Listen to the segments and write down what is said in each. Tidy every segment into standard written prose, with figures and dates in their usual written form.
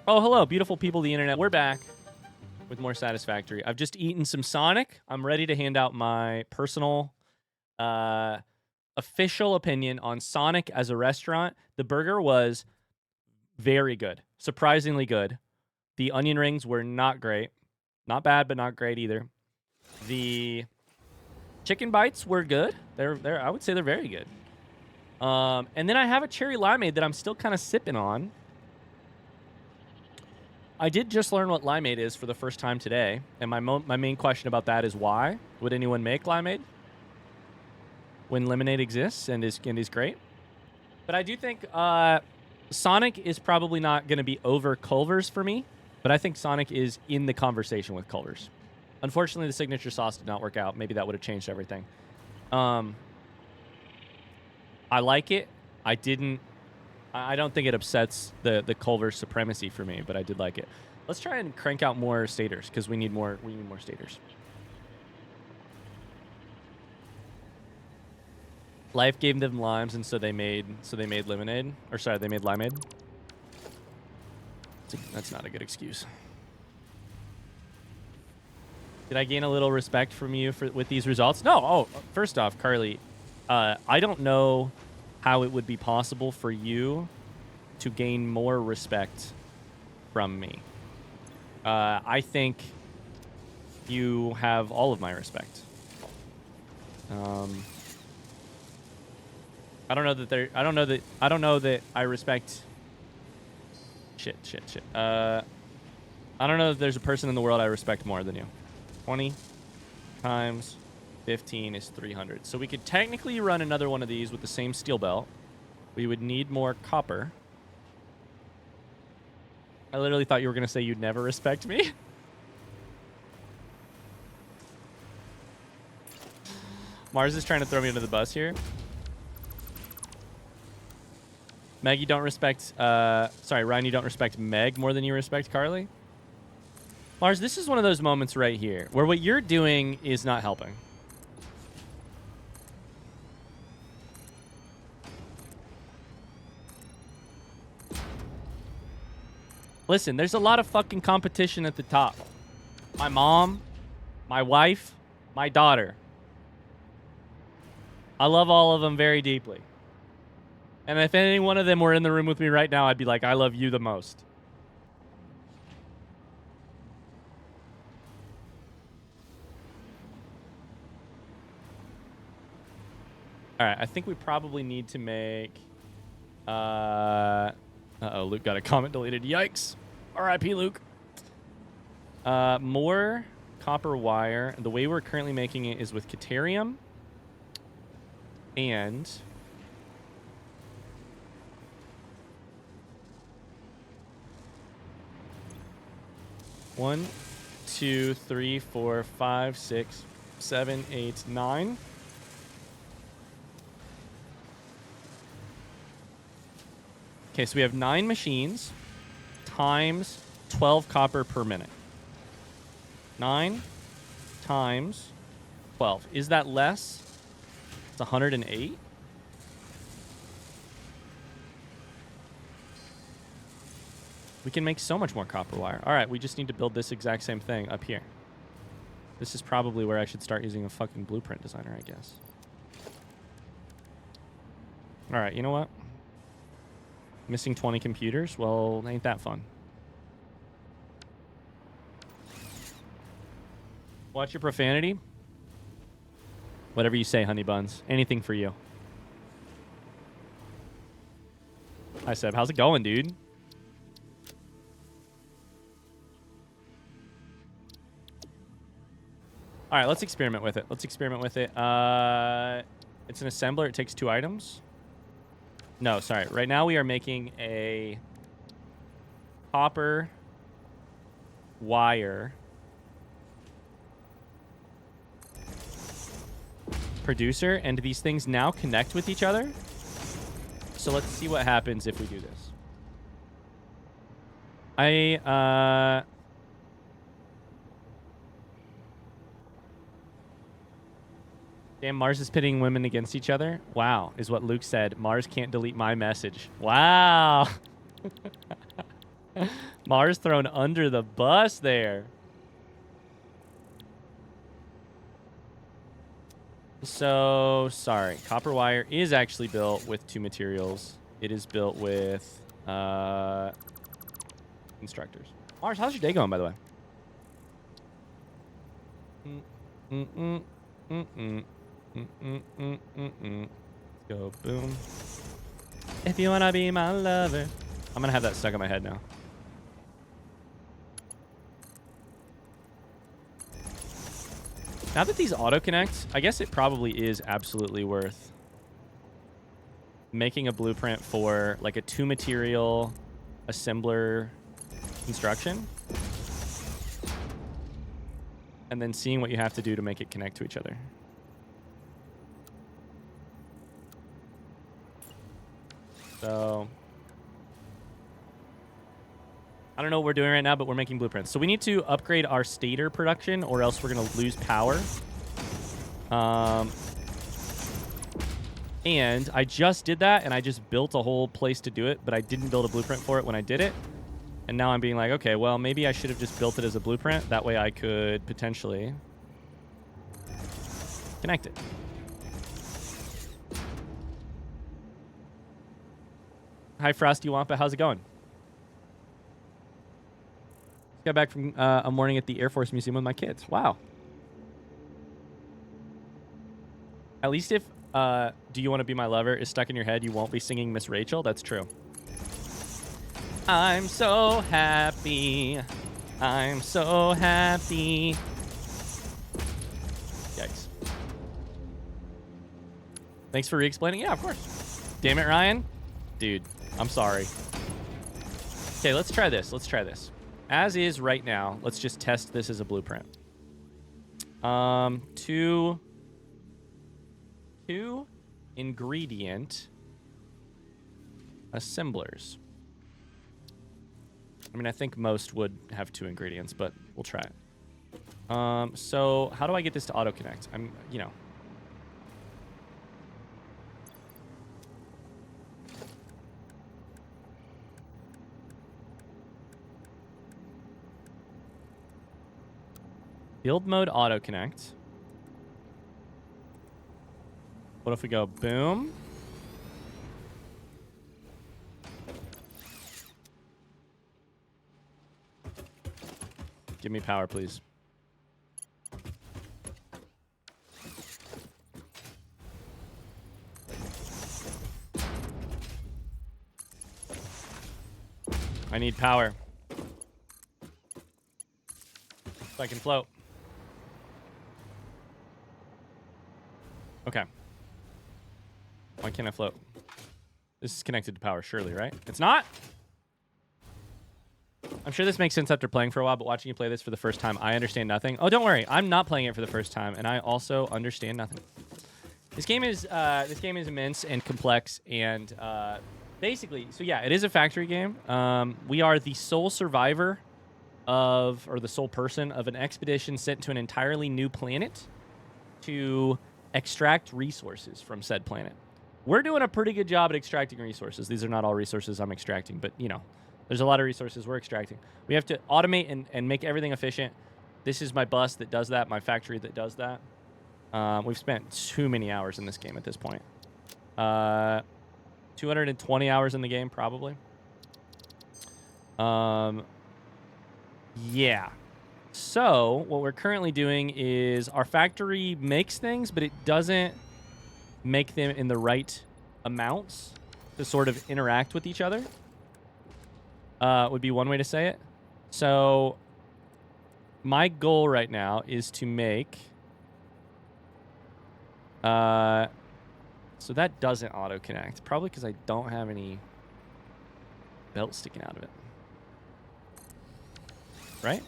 Oh, hello, beautiful people of the internet. We're back with more Satisfactory. I've just eaten some Sonic. I'm ready to hand out my personal official opinion on Sonic as a restaurant. The burger was very good, surprisingly good. The onion rings were not great. Not bad, but not great either. The chicken bites were good. They're I would say they're very good. And then I have a cherry limeade that I'm still kind of sipping on. I did just learn what limeade is for the first time today, and my main question about that is why would anyone make limeade when lemonade exists and is great? But I do think Sonic is probably not going to be over Culver's for me, but I think Sonic is in the conversation with Culver's. Unfortunately, the signature sauce did not work out. Maybe that would have changed everything. I like it. I don't think it upsets the Culver's supremacy for me, but I did like it. Let's try and crank out more staters because we need more staters. Life gave them limes, and so they made lemonade. Or sorry, they made limeade. That's not a good excuse. Did I gain a little respect from you with these results? No. Oh, first off, Carly, I don't know how it would be possible for you to gain more respect from me. I think you have all of my respect. I don't know that I respect. Shit. I don't know that there's a person in the world I respect more than you. 20 times 15 is 300. So we could technically run another one of these with the same steel belt. We would need more copper. I literally thought you were going to say you'd never respect me. Mars is trying to throw me under the bus here. Meg, you don't respect... sorry, Ryan, you don't respect Meg more than you respect Carly? Mars, this is one of those moments right here where what you're doing is not helping. Listen, there's a lot of fucking competition at the top. My mom, my wife, my daughter. I love all of them very deeply. And if any one of them were in the room with me right now, I'd be like, I love you the most. All right, I think we probably need to make... Uh-oh, Luke got a comment deleted. Yikes. R.I.P. Luke. More copper wire. The way we're currently making it is with Caterium. And... 1, 2, 3, 4, 5, 6, 7, 8, 9. Okay, so we have 9 machines times 12 copper per minute. 9 times 12. Is that less? It's 108. We can make so much more copper wire. All right, we just need to build this exact same thing up here. This is probably where I should start using a fucking blueprint designer, I guess. All right, you know what? Missing 20 computers? Well, ain't that fun. Watch your profanity. Whatever you say, honey buns. Anything for you. Hi, Seb. How's it going, dude? All right, let's experiment with it. It's an assembler. It takes 2 items. No, sorry. Right now we are making a copper wire producer, and these things now connect with each other. So let's see what happens if we do this. Damn, Mars is pitting women against each other. Wow, is what Luke said. Mars can't delete my message. Wow. Mars thrown under the bus there. So, sorry. Copper wire is actually built with 2 materials. It is built with constructors. Mars, how's your day going, by the way? Let's go, boom. If you wanna be my lover. I'm gonna have that stuck in my head now. Now that these auto-connect, I guess it probably is absolutely worth making a blueprint for like a 2-material assembler construction. And then seeing what you have to do to make it connect to each other. So I don't know what we're doing right now, but we're making blueprints. So we need to upgrade our stator production or else we're going to lose power. And I just did that, and I just built a whole place to do it, but I didn't build a blueprint for it when I did it. And now I'm being like, okay, well, maybe I should have just built it as a blueprint. That way I could potentially connect it. Hi, Frosty Wampa. How's it going? Got back from a morning at the Air Force Museum with my kids. Wow. At least if Do You Want to Be My Lover is stuck in your head, you won't be singing Miss Rachel. That's true. I'm so happy. I'm so happy. Yikes. Thanks for re-explaining. Yeah, of course. Damn it, Ryan. Dude, I'm sorry. Okay, let's try this. Let's try this. As is right now, let's just test this as a blueprint. Two ingredient assemblers. I mean, I think most would have 2 ingredients, but we'll try it. So how do I get this to auto-connect? Build mode auto-connect. What if we go boom? Give me power, please. I need power. So I can float. Okay. Why can't I float? This is connected to power, surely, right? It's not? I'm sure this makes sense after playing for a while, but watching you play this for the first time, I understand nothing. Oh, don't worry. I'm not playing it for the first time, and I also understand nothing. This game is immense and complex, and basically, so yeah, it is a factory game. We are the sole survivor of, or the sole person of an expedition sent to an entirely new planet to extract resources from said planet. We're doing a pretty good job at extracting resources. These are not all resources I'm extracting, but, you know, there's a lot of resources we're extracting. We have to automate and make everything efficient. This is my bus that does that, my factory that does that. We've spent too many hours in this game at this point. 220 hours in the game, probably. Yeah. So what we're currently doing is our factory makes things, but it doesn't make them in the right amounts to sort of interact with each other. Would be one way to say it. So my goal right now is to make... so that doesn't auto-connect. Probably because I don't have any belt sticking out of it. Right?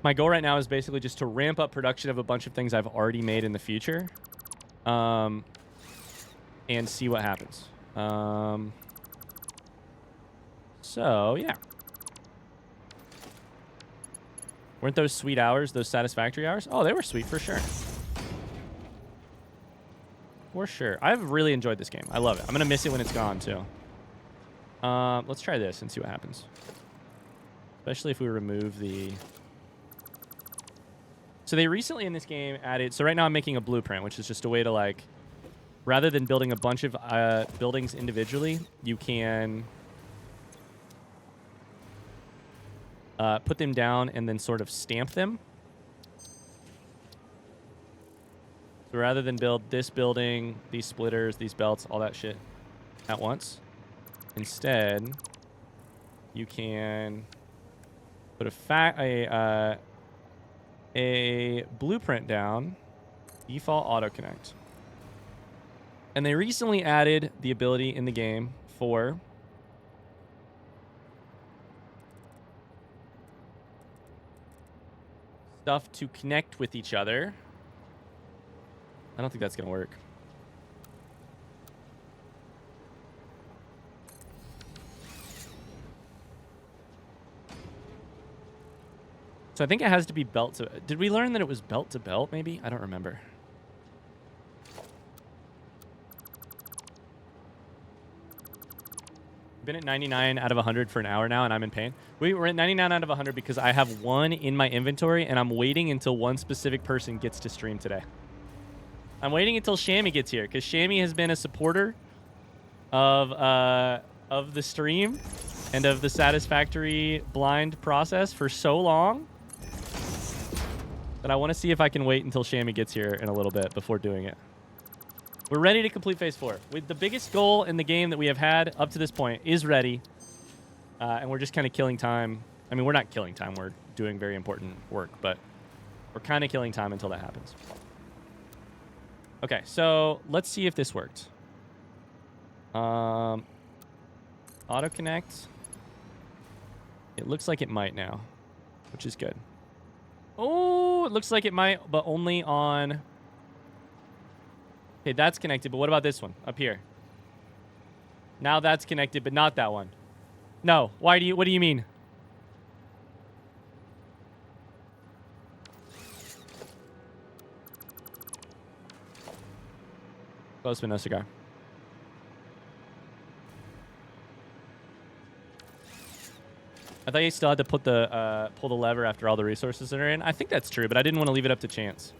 My goal right now is basically just to ramp up production of a bunch of things I've already made in the future. And see what happens. So, yeah. Weren't those sweet hours, those satisfactory hours? Oh, they were sweet for sure. For sure. I've really enjoyed this game. I love it. I'm going to miss it when it's gone, too. Let's try this and see what happens. Especially if we remove the... So they recently in this game added... So right now I'm making a blueprint, which is just a way to, like... Rather than building a bunch of buildings individually, you can put them down and then sort of stamp them. So rather than build this building, these splitters, these belts, all that shit at once, instead, you can put a blueprint down, default auto connect. And they recently added the ability in the game for stuff to connect with each other. I don't think that's going to work. So I think it has to be belt to... Did we learn that it was belt to belt, maybe? I don't remember. Been at 99 out of 100 for an hour now, and I'm in pain. We're at 99 out of 100 because I have one in my inventory, and I'm waiting until one specific person gets to stream today. I'm waiting until Shammy gets here, because Shammy has been a supporter of the stream and of the Satisfactory blind process for so long that I want to see if I can wait until Shammy gets here in a little bit before doing it. We're ready to complete Phase 4. With the biggest goal in the game that we have had up to this point is ready. And we're just kind of killing time. I mean, we're not killing time. We're doing very important work. But we're kind of killing time until that happens. Okay, so let's see if this worked. Auto connect. It looks like it might now, which is good. Oh, it looks like it might, but only on... Okay, that's connected, but what about this one up here? Now that's connected, but not that one. No, what do you mean? Close but no cigar. I thought you still had to put the pull the lever after all the resources are in. I think that's true, but I didn't want to leave it up to chance.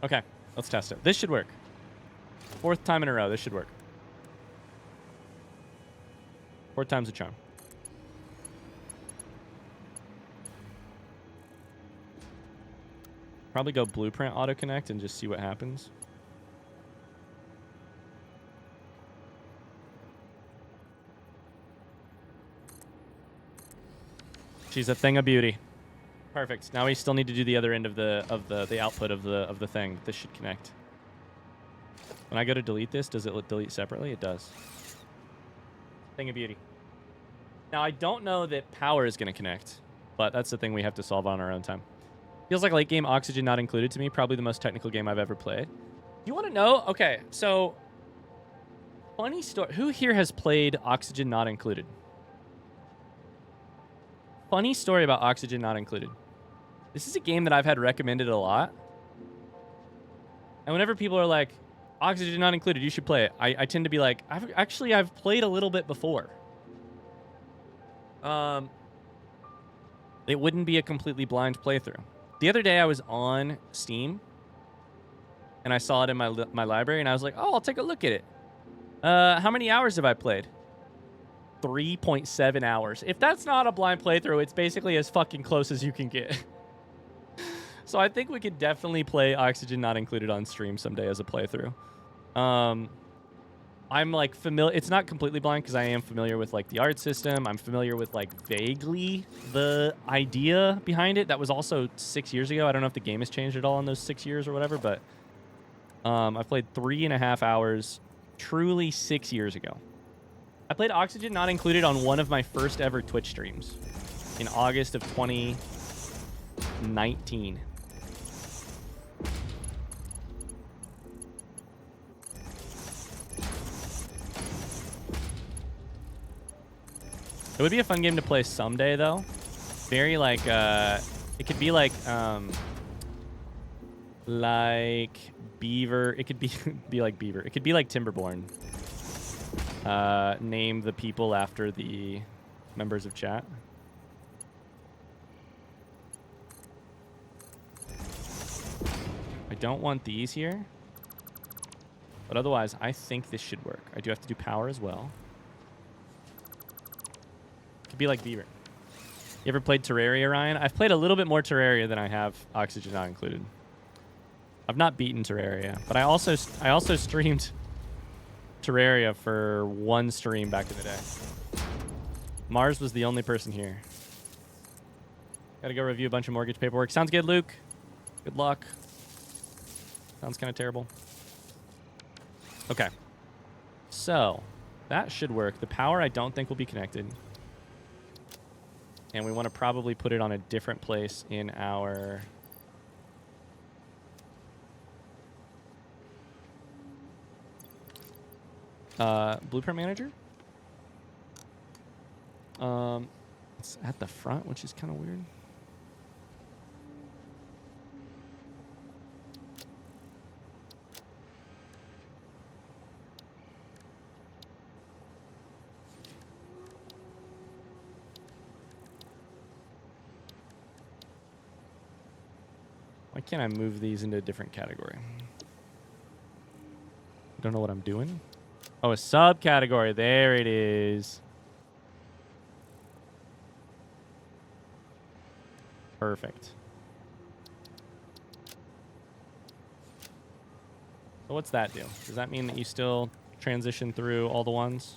Okay, let's test it. This should work. 4th time in a row, this should work. 4th time's a charm. Probably go blueprint auto connect and just see what happens. She's a thing of beauty. Perfect. Now we still need to do the other end of the output of the thing. This should connect. When I go to delete this, does it delete separately? It does. Thing of beauty. Now I don't know that power is going to connect, but that's the thing we have to solve on our own time. Feels like late game Oxygen not included to me. Probably the most technical game I've ever played. You want to know? Okay, so funny story. Who here has played Oxygen not included? Funny story about Oxygen not included. This is a game that I've had recommended a lot. And whenever people are like, Oxygen not included, you should play it, I tend to be like, I've played a little bit before. It wouldn't be a completely blind playthrough. The other day I was on Steam and I saw it in my library and I was like, oh, I'll take a look at it. How many hours have I played? 3.7 hours. If that's not a blind playthrough, it's basically as fucking close as you can get. So I think we could definitely play Oxygen not included on stream someday as a playthrough. I'm like familiar. It's not completely blind because I am familiar with like the art system. I'm familiar with like vaguely the idea behind it. That was also 6 years ago. I don't know if the game has changed at all in those 6 years or whatever, but I've played 3.5 hours truly 6 years ago. I played Oxygen not included on one of my first ever Twitch streams in August of 2019. It would be a fun game to play someday, though. Very like, it could be like Beaver. It could be like Beaver. It could be like Timberborn. Name the people after the members of chat. I don't want these here. But otherwise, I think this should work. I do have to do power as well. It could be like Beaver. You ever played Terraria, Ryan? I've played a little bit more Terraria than I have Oxygen Not Included. I've not beaten Terraria, but I also streamed Terraria for one stream back in the day. Mars was the only person here. Gotta go review a bunch of mortgage paperwork. Sounds good, Luke. Good luck. Sounds kind of terrible. Okay. So, that should work. The power I don't think will be connected. And we want to probably put it on a different place in our... Blueprint Manager. It's at the front, which is kind of weird. Why can't I move these into a different category? I don't know what I'm doing. Oh, a subcategory. There it is. Perfect. So what's that do? Does that mean that you still transition through all the ones?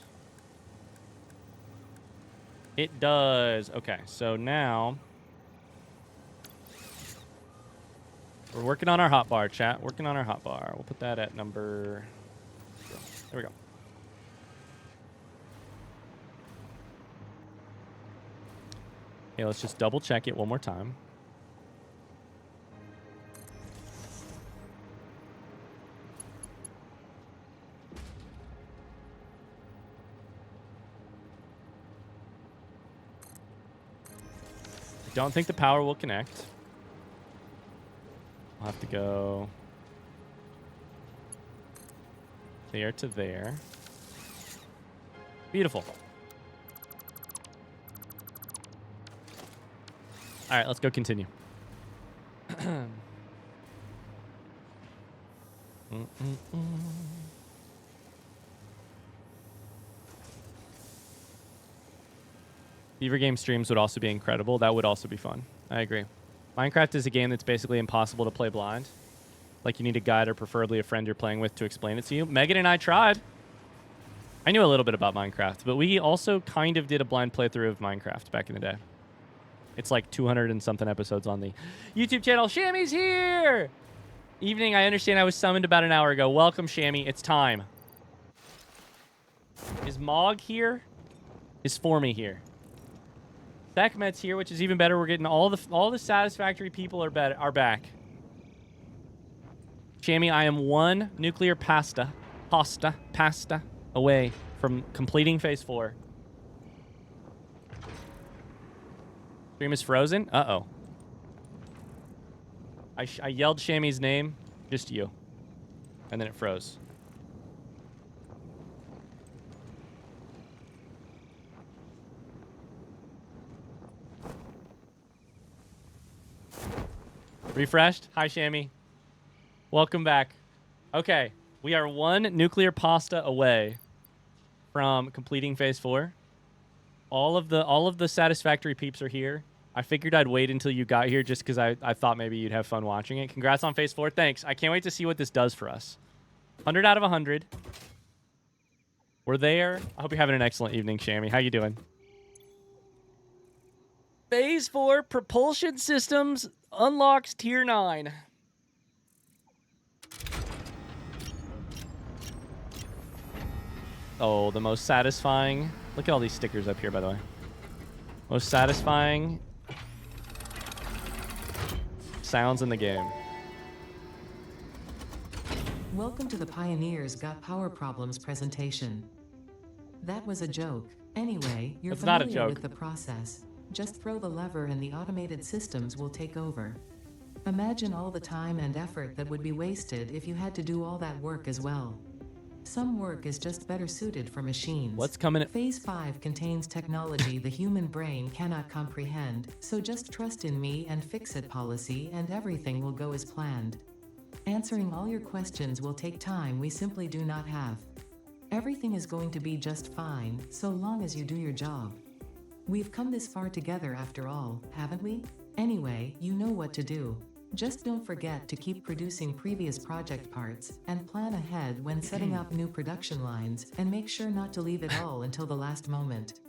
It does. Okay, so now we're working on our hotbar, chat. Working on our hotbar. We'll put that at number... There we go. Okay, let's just double check it one more time. I don't think the power will connect. I'll have to go there to there. Beautiful. All right, let's go continue. Beaver game streams would also be incredible. That would also be fun. I agree. Minecraft is a game that's basically impossible to play blind. Like, you need a guide or preferably a friend you're playing with to explain it to you. Megan and I tried. I knew a little bit about Minecraft, but we also kind of did a blind playthrough of Minecraft back in the day. It's like 200 and something episodes on the YouTube channel. Shammy's here! Evening, I understand I was summoned about an hour ago. Welcome, Shammy. It's time. Is Mog here? Is Formy here? Sekhmet's here, which is even better. We're getting all the Satisfactory people are back. Shammy, I am one nuclear pasta away from completing phase 4. Stream is frozen? Uh-oh. I yelled Shammy's name, just you. And then it froze. Refreshed? Hi, Shammy. Welcome back. Okay, we are one nuclear pasta away from completing phase 4. All of the Satisfactory peeps are here. I figured I'd wait until you got here just because I thought maybe you'd have fun watching it. Congrats on phase 4. Thanks. I can't wait to see what this does for us. 100 out of 100. We're there. I hope you're having an excellent evening, Shammy. How you doing? Phase 4 propulsion systems unlocks tier 9. Oh, the most satisfying. Look at all these stickers up here, by the way. Most satisfying sounds in the game. Welcome to the Pioneers Got Power Problems presentation. That was a joke. Anyway, you're That's not a familiar joke. with the process. Just throw the lever and the automated systems will take over. Imagine all the time and effort that would be wasted if you had to do all that work as well. Some work is just better suited for machines. What's coming at Phase 5 contains technology the human brain cannot comprehend, so just trust in me and FICSIT policy and everything will go as planned. Answering all your questions will take time we simply do not have. Everything is going to be just fine, so long as you do your job. We've come this far together after all, haven't we? Anyway, you know what to do. Just don't forget to keep producing previous project parts, and plan ahead when setting up new production lines, and make sure not to leave it all until the last moment.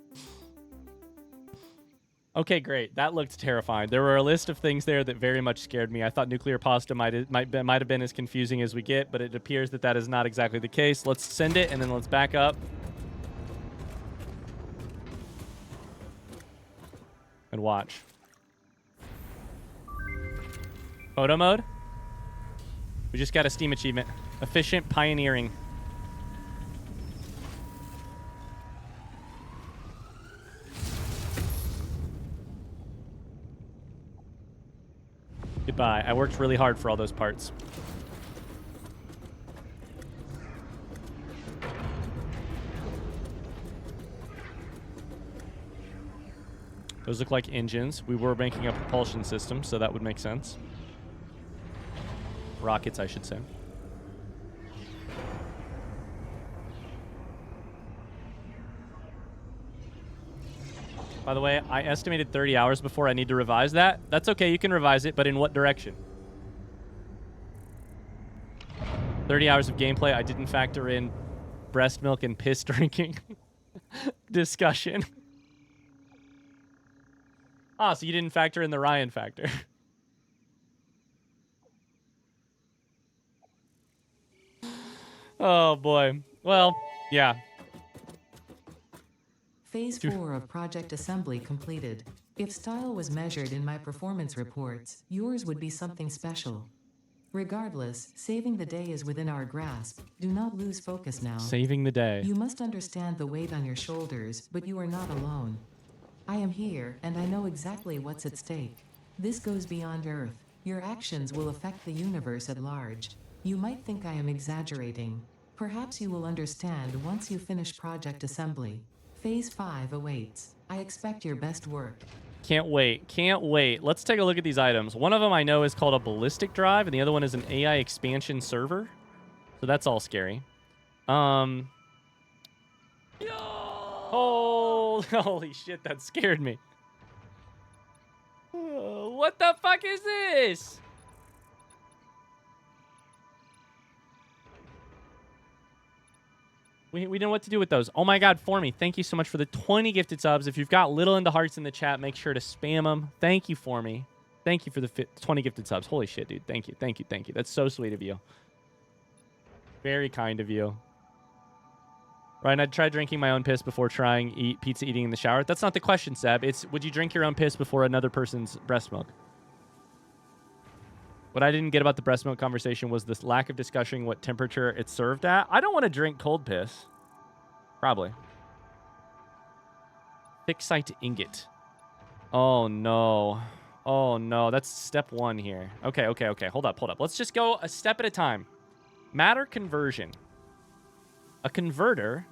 Okay, great. That looked terrifying. There were a list of things there that very much scared me. I thought nuclear pasta might have been as confusing as we get, but it appears that that is not exactly the case. Let's send it, and then let's back up. And watch. Photo mode. We just got a Steam achievement. Efficient pioneering. Goodbye. I worked really hard for all those parts. Those look like engines. We were making a propulsion system, so that would make sense. Rockets, I should say. By the way, I estimated 30 hours before. I need to revise that. That's okay, you can revise it, but in what direction? 30 hours of gameplay. I didn't factor in breast milk and piss drinking discussion. Ah, so you didn't factor in the Ryan factor. Oh, boy. Well, yeah. Phase 4 of project assembly completed. If style was measured in my performance reports, yours would be something special. Regardless, saving the day is within our grasp. Do not lose focus now. Saving the day. You must understand the weight on your shoulders, but you are not alone. I am here, and I know exactly what's at stake. This goes beyond Earth. Your actions will affect the universe at large. You might think I am exaggerating. Perhaps you will understand once you finish project assembly. Phase 5 awaits. I expect your best work. Can't wait. Can't wait. Let's take a look at these items. One of them I know is called a ballistic drive, and the other one is an AI expansion server. So that's all scary. Yo! Oh, holy shit, that scared me. What the fuck is this? We know what to do with those. Oh my god, Formy, thank you so much for the 20 gifted subs. If you've got little into hearts in the chat, make sure to spam them. Thank you, Formy. Thank you for the 20 gifted subs. Holy shit, dude. Thank you, thank you, thank you. That's so sweet of you. Very kind of you. Ryan, I'd try drinking my own piss before trying pizza eating in the shower. That's not the question, Seb. It's, would you drink your own piss before another person's breast milk? What I didn't get about the breast milk conversation was this lack of discussing what temperature it's served at. I don't want to drink cold piss. Probably. FICSIT ingot. Oh, no. Oh, no. That's step 1 here. Okay, okay, okay. Hold up, hold up. Let's just go a step at a time. Matter conversion. A converter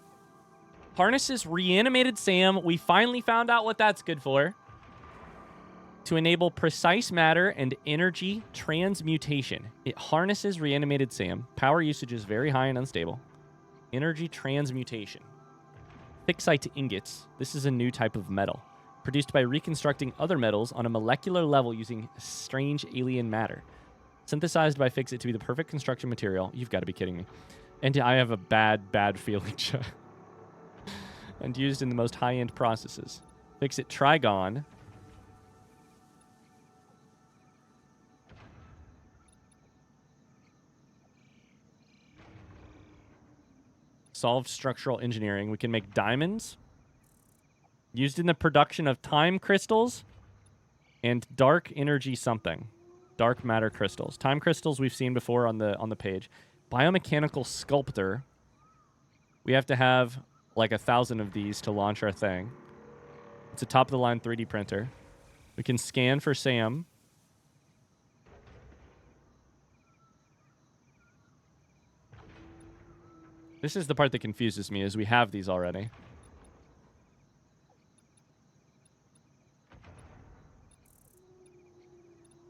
harnesses reanimated SAM. We finally found out what that's good for. To enable precise matter and energy transmutation. It harnesses reanimated SAM. Power usage is very high and unstable. Energy transmutation. FICSIT ingots. This is a new type of metal. Produced by reconstructing other metals on a molecular level using strange alien matter. Synthesized by FICSIT to be the perfect construction material. You've got to be kidding me. And I have a bad feeling. And used in the most high-end processes. FICSIT Trigon. Solved structural engineering. We can make diamonds. Used in the production of time crystals and dark energy something. Dark matter crystals. Time crystals we've seen before on the page. Biomechanical sculptor. We have to have like 1,000 of these to launch our thing. It's a top-of-the-line 3D printer. We can scan for SAM. This is the part that confuses me, is we have these already.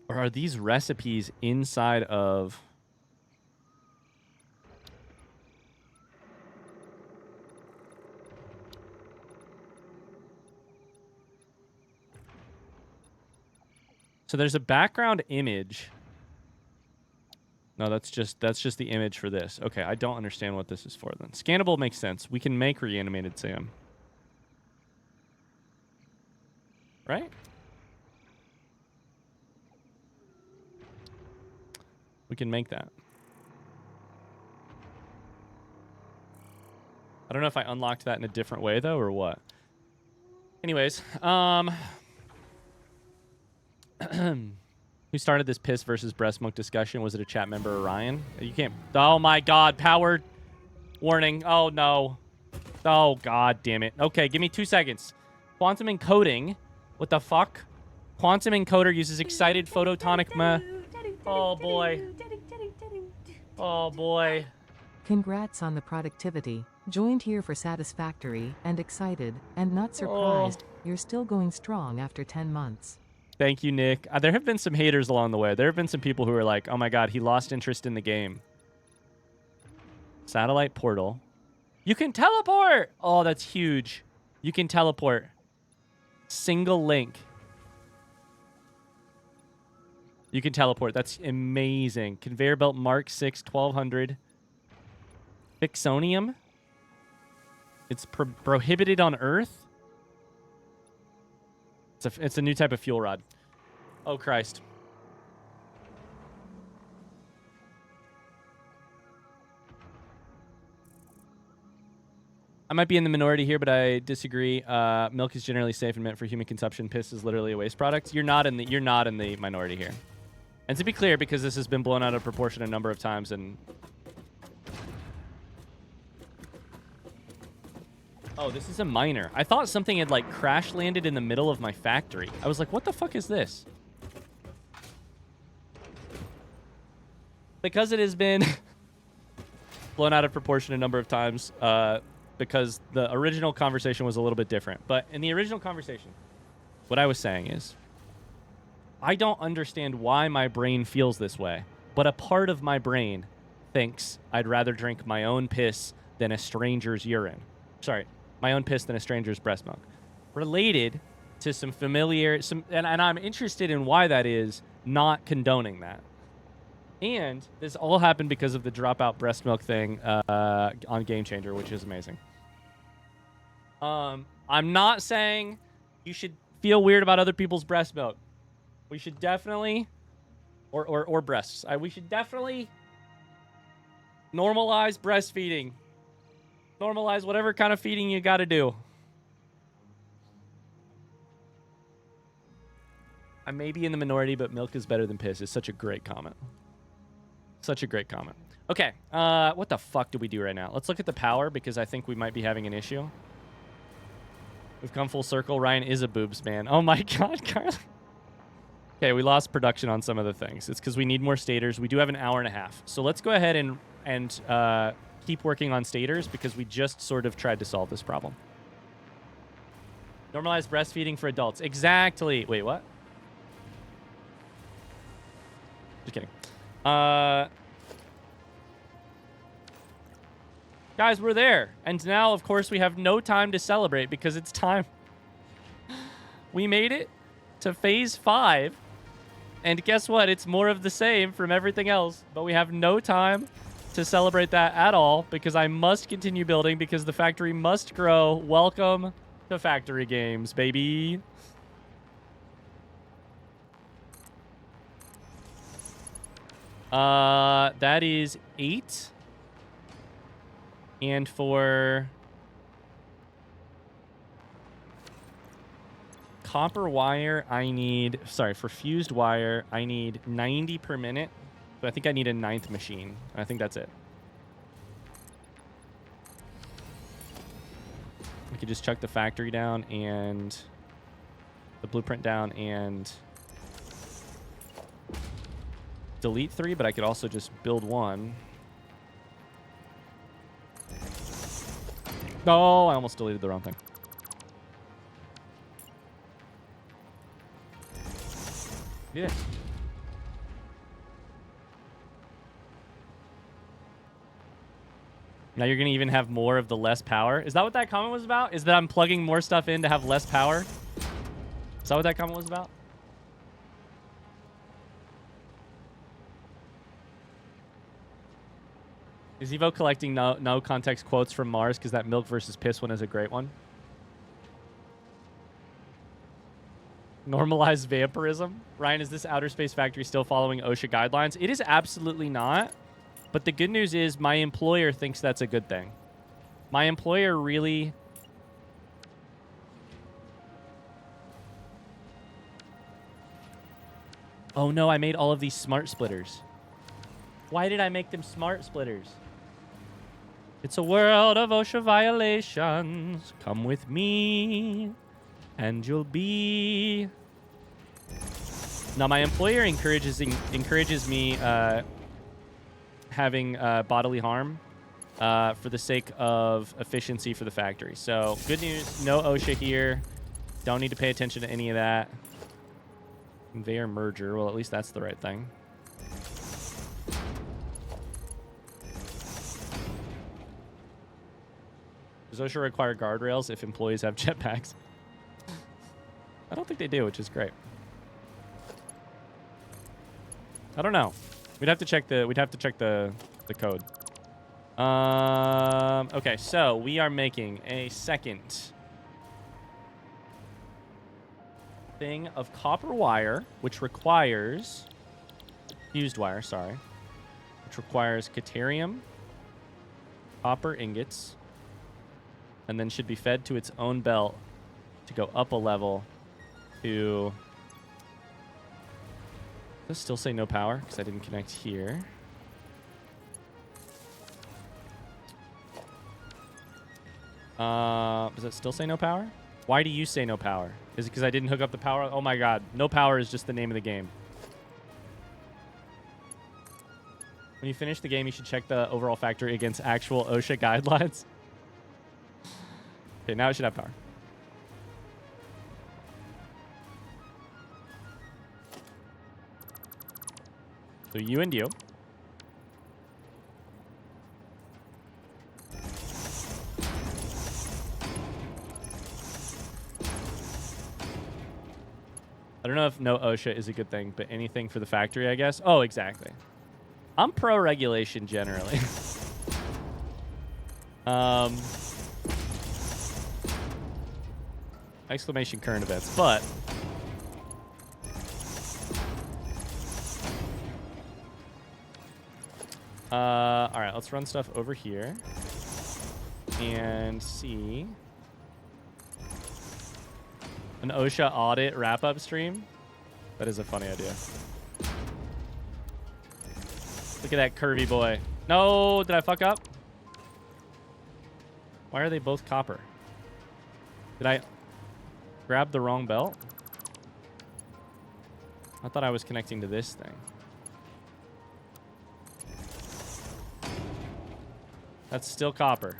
Or are these recipes inside of... So there's a background image. No, that's just the image for this. Okay, I don't understand what this is for then. Scannable makes sense. We can make reanimated SAM. Right? We can make that. I don't know if I unlocked that in a different way though or what. Anyways, who started this piss versus breast milk discussion? Was it a chat member, Orion? You can't... Oh, my God. Power warning. Oh, no. Oh, God damn it. Okay, give me 2 seconds. Quantum encoding. What the fuck? Quantum encoder uses excited photonic... Oh, boy. Oh, boy. Congrats on the productivity. Joined here for Satisfactory, and excited, and not surprised. You're still going strong after 10 months. Thank you, Nick. There have been some haters along the way. There have been some people who are like, oh my God, he lost interest in the game. Satellite portal. You can teleport! Oh, that's huge. You can teleport. Single link. You can teleport. That's amazing. Conveyor belt Mark 6, 1200. Fixonium. It's prohibited on Earth. It's a new type of fuel rod. Oh, Christ. I might be in the minority here, but I disagree. Milk is generally safe and meant for human consumption. Piss is literally a waste product. You're not in the minority here. And to be clear, because this has been blown out of proportion a number of times, and... Oh, this is a miner. I thought something had, like, crash landed in the middle of my factory. I was like, what the fuck is this? Because it has been blown out of proportion a number of times, because the original conversation was a little bit different. But in the original conversation, what I was saying is, I don't understand why my brain feels this way, but a part of my brain thinks I'd rather drink my own piss than a stranger's urine. Sorry. My own piss than a stranger's breast milk. Related to some familiar... And I'm interested in why that is, not condoning that. And this all happened because of the dropout breast milk thing on Game Changer, which is amazing. I'm not saying you should feel weird about other people's breast milk. We should definitely... Or breasts. We should definitely normalize breastfeeding. Normalize whatever kind of feeding you got to do. I may be in the minority, but milk is better than piss. It's such a great comment. Such a great comment. Okay, what the fuck do we do right now? Let's look at the power, because I think we might be having an issue. We've come full circle. Ryan is a boobs man. Oh my God, Carly. Okay, we lost production on some of the things. It's because we need more stators. We do have an hour and a half. So let's go ahead and keep working on stators, because we just sort of tried to solve this problem. Normalize breastfeeding for adults. Exactly. Wait, what? Just kidding. Guys, we're there. And now, of course, we have no time to celebrate because it's time. We made it to phase 5. And guess what? It's more of the same from everything else. But we have no time to celebrate that at all, because I must continue building, because the factory must grow. Welcome to factory games, baby. That is 8. And for copper wire, I need... Sorry, for fused wire, I need 90 per minute. But I think I need a 9th machine. I think that's it. I could just chuck the factory down and the blueprint down and delete 3, but I could also just build 1. Oh, I almost deleted the wrong thing. Yeah. Now you're going to even have more of the less power. Is that what that comment was about? Is that I'm plugging more stuff in to have less power? Is that what that comment was about? Is Evo collecting no context quotes from Mars because that milk versus piss one is a great one? Normalize vampirism? Ryan, is this outer space factory still following OSHA guidelines? It is absolutely not. But the good news is my employer thinks that's a good thing. My employer really... Oh no, I made all of these smart splitters. Why did I make them smart splitters? It's a world of OSHA violations. Come with me, and you'll be... Now, my employer encourages me having bodily harm for the sake of efficiency for the factory. So, good news, no OSHA here. Don't need to pay attention to any of that. Conveyor merger. Well, at least that's the right thing. Does OSHA require guardrails if employees have jetpacks? I don't think they do, which is great. I don't know. We'd have to check the code. Okay, so we are making a second thing of copper wire, which requires fused wire, sorry, which requires caterium, copper ingots, and then should be fed to its own belt to go up a level to... Does it still say no power? Because I didn't connect here. Does it still say no power? Why do you say no power? Is it because I didn't hook up the power? Oh my god. No power is just the name of the game. When you finish the game, you should check the overall factory against actual OSHA guidelines. Okay, now it should have power. So you and you. I don't know if no OSHA is a good thing, but anything for the factory, I guess. Oh, exactly. I'm pro regulation generally. Exclamation current events, but all right, let's run stuff over here and see an OSHA audit wrap-up stream. That is a funny idea. Look at that curvy boy. No, did I fuck up? Why are they both copper? Did I grab the wrong belt? I thought I was connecting to this thing. That's still copper.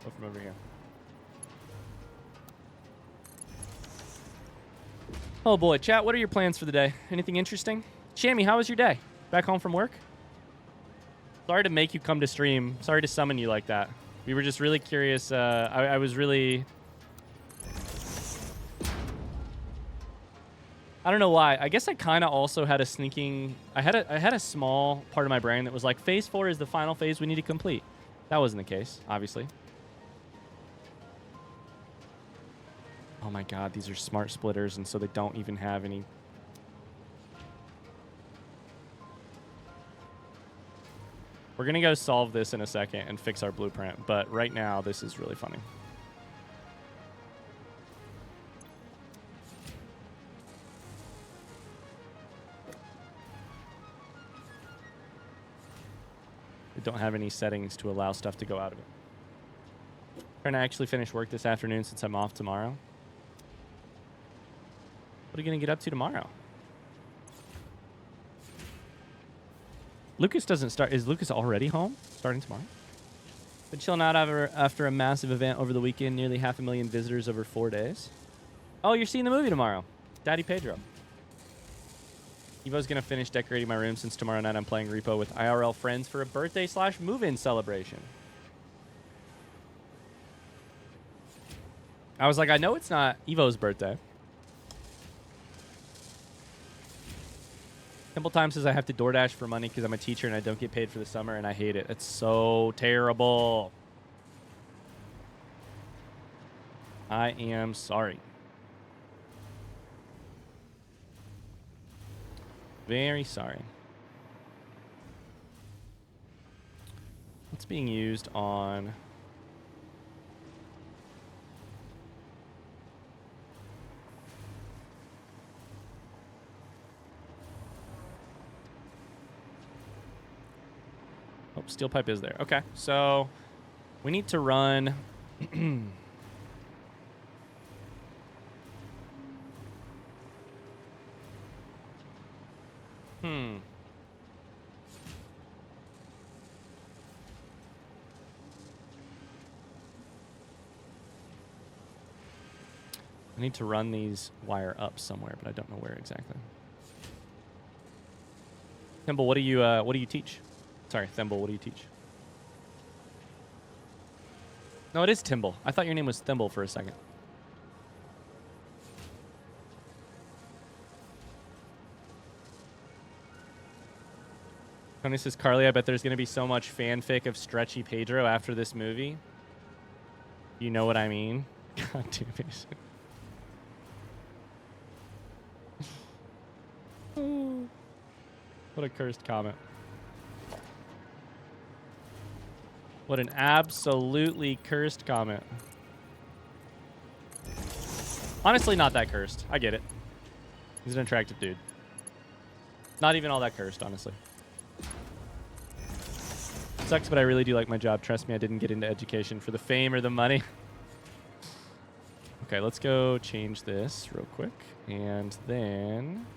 Go from over here. Oh boy, chat, what are your plans for the day? Anything interesting? Shammy, how was your day? Back home from work? Sorry to make you come to stream. Sorry to summon you like that. We were just really curious. I was really... I don't know why. I guess I kind of also had a sneaking... I had a small part of my brain that was like, Phase 4 is the final phase we need to complete. That wasn't the case, obviously. Oh my god, these are smart splitters, and so they don't even have any... We're going to go solve this in a second and fix our blueprint, but right now, this is really funny. I don't have any settings to allow stuff to go out of it. Trying to actually finish work this afternoon since I'm off tomorrow. What are you going to get up to tomorrow? Lucas doesn't start. Is Lucas already home? Starting tomorrow? Been chilling out after a massive event over the weekend. Nearly 500,000 visitors over 4 days. Oh, you're seeing the movie tomorrow. Daddy Pedro. Evo's going to finish decorating my room since tomorrow night I'm playing Repo with IRL friends for a birthday/move-in celebration. I was like, I know it's not Evo's birthday. Simple Time says I have to DoorDash for money because I'm a teacher and I don't get paid for the summer and I hate it. It's so terrible. I am sorry. Very sorry. What's being used on... Oh, steel pipe is there. Okay, so we need to run... I need to run these wire up somewhere, but I don't know where exactly. Thimble, what do you teach? Sorry, Thimble, what do you teach? No, it is Timble. I thought your name was Thimble for a second. Tony says, Carly, I bet there's going to be so much fanfic of Stretchy Pedro after this movie. You know what I mean? God damn it. What a cursed comment. What an absolutely cursed comment. Honestly, not that cursed. I get it. He's an attractive dude. Not even all that cursed, honestly. Sucks, but I really do like my job. Trust me, I didn't get into education for the fame or the money. Okay, let's go change this real quick. And then...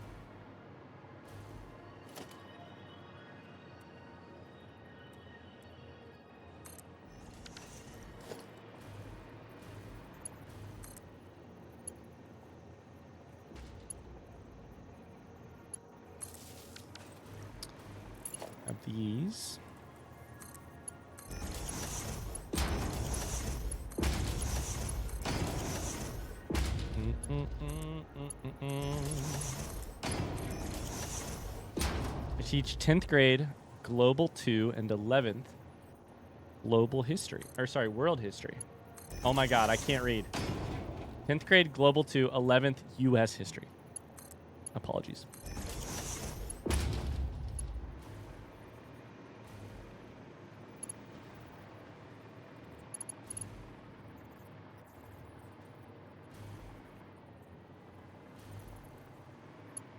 have these. I teach 10th grade Global 2 and 11th Global History. Or sorry, World History. Oh my god, I can't read. 10th grade Global 2, 11th US History. Apologies.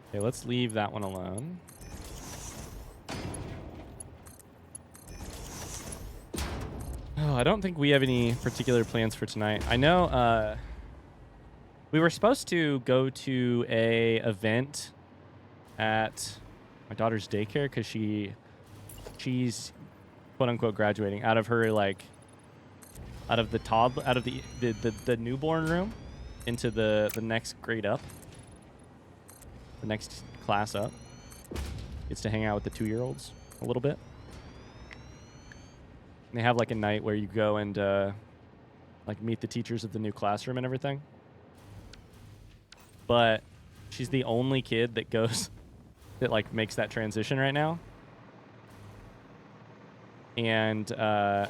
Okay, let's leave that one alone. Oh, I don't think we have any particular plans for tonight. I know we were supposed to go to a event at my daughter's daycare because she's quote unquote graduating out of her out of the newborn room into the next grade up. The next class up. Gets to hang out with the 2-year-olds a little bit. And they have like a night where you go and like meet the teachers of the new classroom and everything. But she's the only kid that goes that like makes that transition right now. And so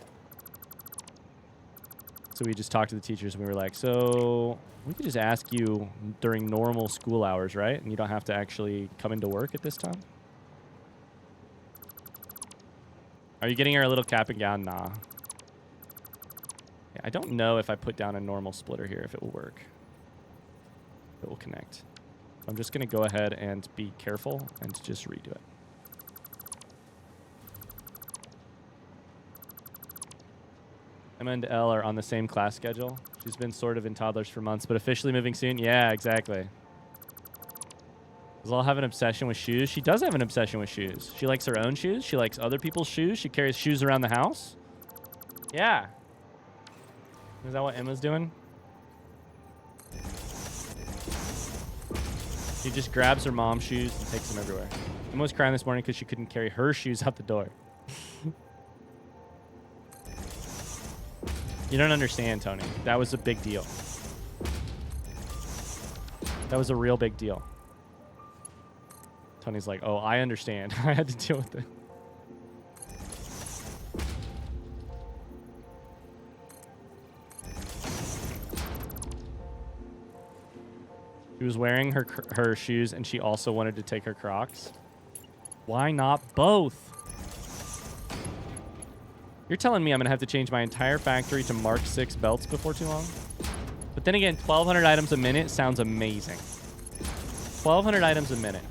we just talked to the teachers and we were like, so we could just ask you during normal school hours, right? And you don't have to actually come into work at this time. Are you getting her a little cap and gown? Nah. Yeah, I don't know if I put down a normal splitter here, if it will work. If it will connect. I'm just going to go ahead and be careful and just redo it. Emma and Elle are on the same class schedule. She's been sort of in toddlers for months, but officially moving soon. Yeah, exactly. Does Elle have an obsession with shoes? She does have an obsession with shoes. She likes her own shoes. She likes other people's shoes. She carries shoes around the house. Yeah. Is that what Emma's doing? She just grabs her mom's shoes and takes them everywhere. Emma was crying this morning because she couldn't carry her shoes out the door. You don't understand, Tony. That was a big deal. That was a real big deal. Tony's like, oh, I understand. I had to deal with it. She was wearing her shoes and she also wanted to take her Crocs. Why not both? You're telling me I'm going to have to change my entire factory to Mark 6 belts before too long? But then again, 1,200 items a minute sounds amazing. 1,200 items a minute.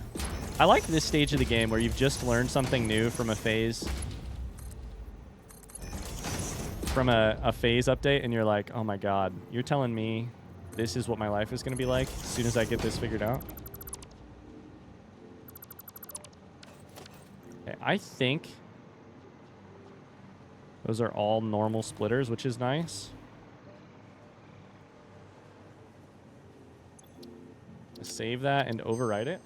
I like this stage of the game where you've just learned something new from a phase. From a phase update, and you're like, oh my god, you're telling me this is what my life is going to be like as soon as I get this figured out? Okay, I think those are all normal splitters, which is nice. Save that and overwrite it.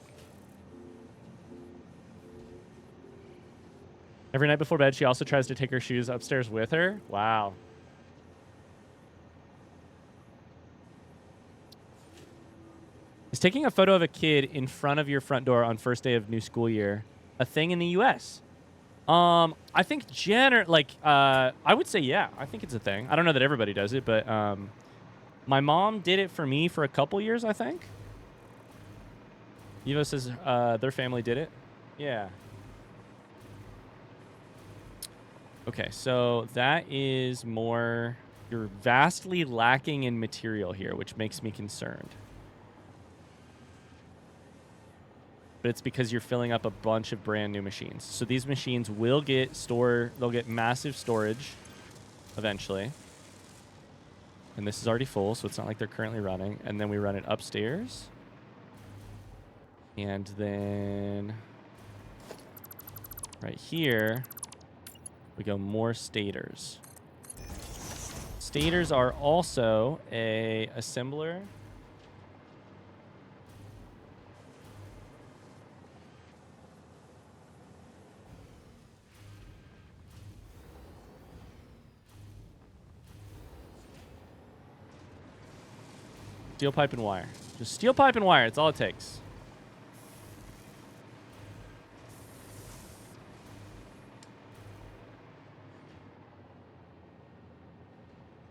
Every night before bed, she also tries to take her shoes upstairs with her. Wow. Is taking a photo of a kid in front of your front door on first day of new school year a thing in the U.S.? I think I would say yeah. I think it's a thing. I don't know that everybody does it, but my mom did it for me for a couple years, I think. Evo says their family did it. Yeah. Okay, so that is more... You're vastly lacking in material here, which makes me concerned. But it's because you're filling up a bunch of brand new machines. So these machines will get they'll get massive storage eventually. And this is already full, so it's not like they're currently running. And then we run it upstairs. And then right here, we go more stators. Stators are also a assembler. Steel pipe and wire. Just steel pipe and wire. It's all it takes.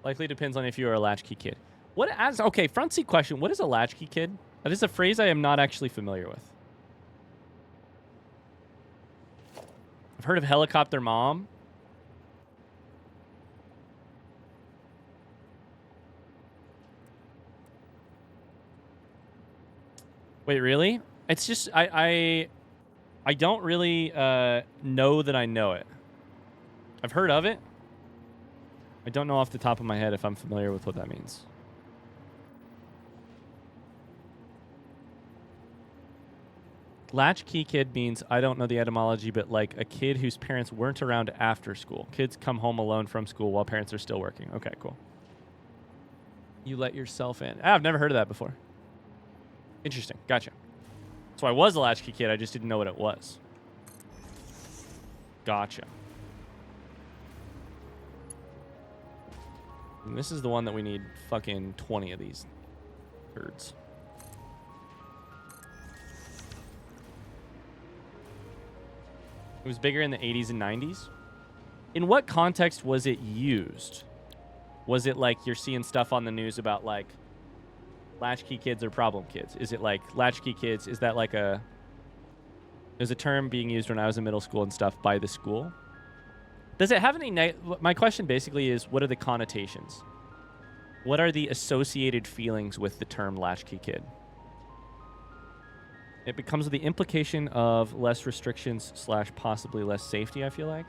Likely depends on if you are a latchkey kid. Okay, front seat question. What is a latchkey kid? That is a phrase I am not actually familiar with. I've heard of helicopter mom. Wait, really? It's just I don't really know that I know it. I've heard of it. I don't know off the top of my head if I'm familiar with what that means. Latchkey kid means, I don't know the etymology, but like a kid whose parents weren't around after school. Kids come home alone from school while parents are still working. Okay, cool. You let yourself in. I've never heard of that before. Interesting. Gotcha. So I was a latchkey kid. I just didn't know what it was. Gotcha. And this is the one that we need fucking 20 of these birds. It was bigger in the 80s and 90s. In what context was it used? Was it like you're seeing stuff on the news about like latchkey kids or problem kids? Is it like latchkey kids? Is that like there's a term being used when I was in middle school and stuff by the school? Does it have any my question basically is, what are the connotations? What are the associated feelings with the term latchkey kid? It becomes the implication of less restrictions / possibly less safety, I feel like.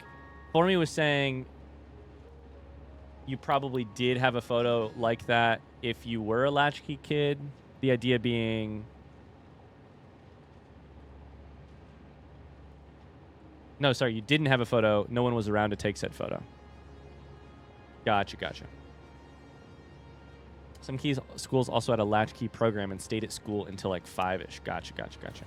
For me was saying you probably did have a photo like that if you were a latchkey kid. The idea being... No, sorry, you didn't have a photo. No one was around to take said photo. Gotcha, gotcha. Some schools also had a latchkey program and stayed at school until like 5-ish. Gotcha, gotcha, gotcha.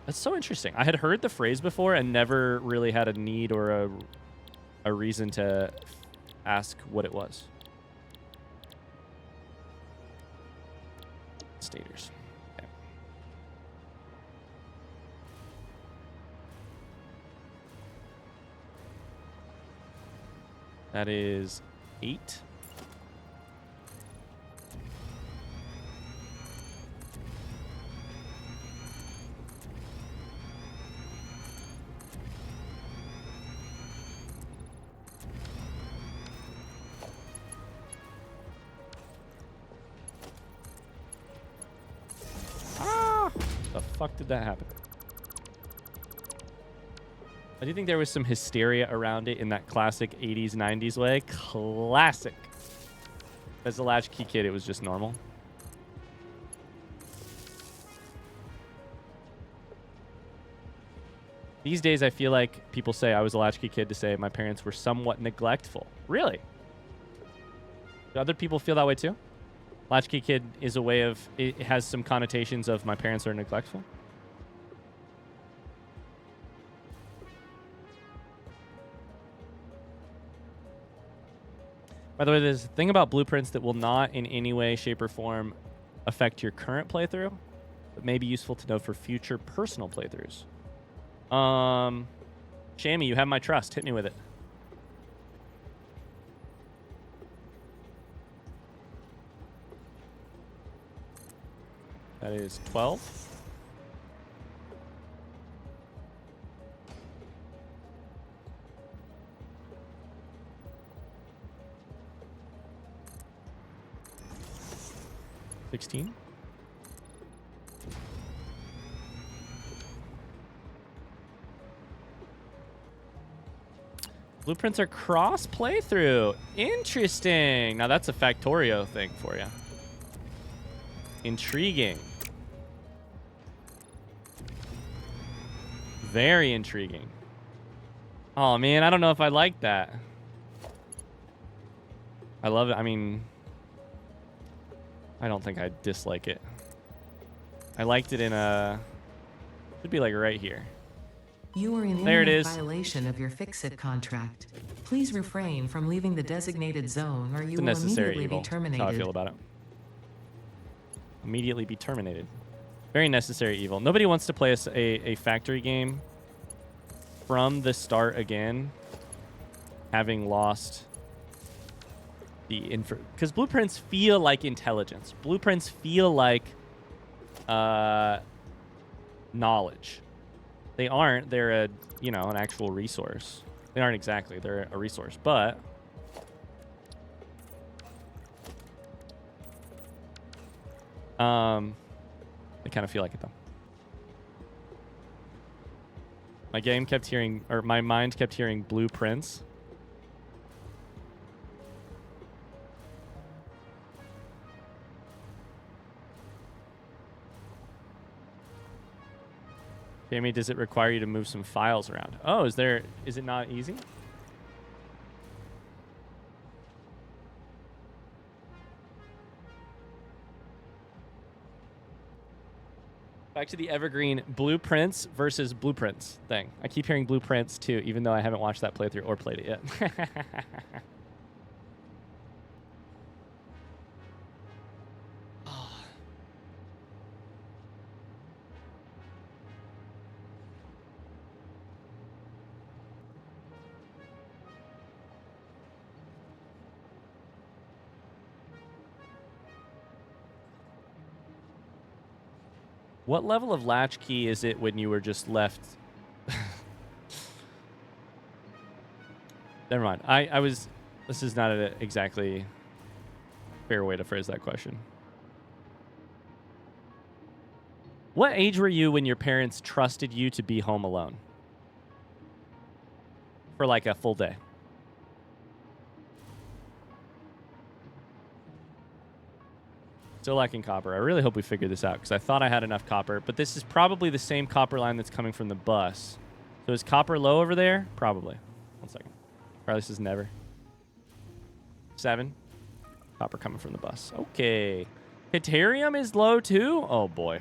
That's so interesting. I had heard the phrase before and never really had a need or a reason to ask what it was. Staters. Okay. That is 8. The fuck did that happen? I do think there was some hysteria around it in that classic 80s, 90s way. Classic. As a latchkey kid, it was just normal. These days, I feel like people say I was a latchkey kid to say my parents were somewhat neglectful. Really? Do other people feel that way too? Latchkey kid is a way of... It has some connotations of my parents are neglectful. By the way, there's a thing about blueprints that will not in any way, shape, or form affect your current playthrough, but may be useful to know for future personal playthroughs. Shammy, you have my trust. Hit me with it. That is 12. $16. Blueprints are cross playthrough. Interesting. Now that's a Factorio thing for you. Intriguing. Very intriguing. Oh man, I don't know if I like that. I love it. I mean, I don't think I dislike it. I liked it in a... Should be like right here. You are in There it imminent is. violation of your FICSIT contract. Please refrain from leaving the designated zone or It's you a will necessary immediately evil. be That's how I terminated. feel about it. Immediately be terminated. Very necessary evil. Nobody wants to play a factory game from the start again, having lost the info. Because blueprints feel like intelligence. Blueprints feel like knowledge. They aren't. They're an actual resource. They aren't exactly. They're a resource, but I kind of feel like it though. My mind kept hearing blueprints. Jamie, does it require you to move some files around? Oh, is it not easy? Back to the evergreen blueprints versus blueprints thing. I keep hearing blueprints too, even though I haven't watched that playthrough or played it yet. What level of latchkey is it when you were just left? Never mind. I was... This is not an exactly fair way to phrase that question. What age were you when your parents trusted you to be home alone? For like a full day. Still lacking copper. I really hope we figure this out because I thought I had enough copper, but this is probably the same copper line that's coming from the bus. So is copper low over there? Probably. 1 second. Or at least is never. 7. Copper coming from the bus. Okay. Deuterium is low too? Oh boy.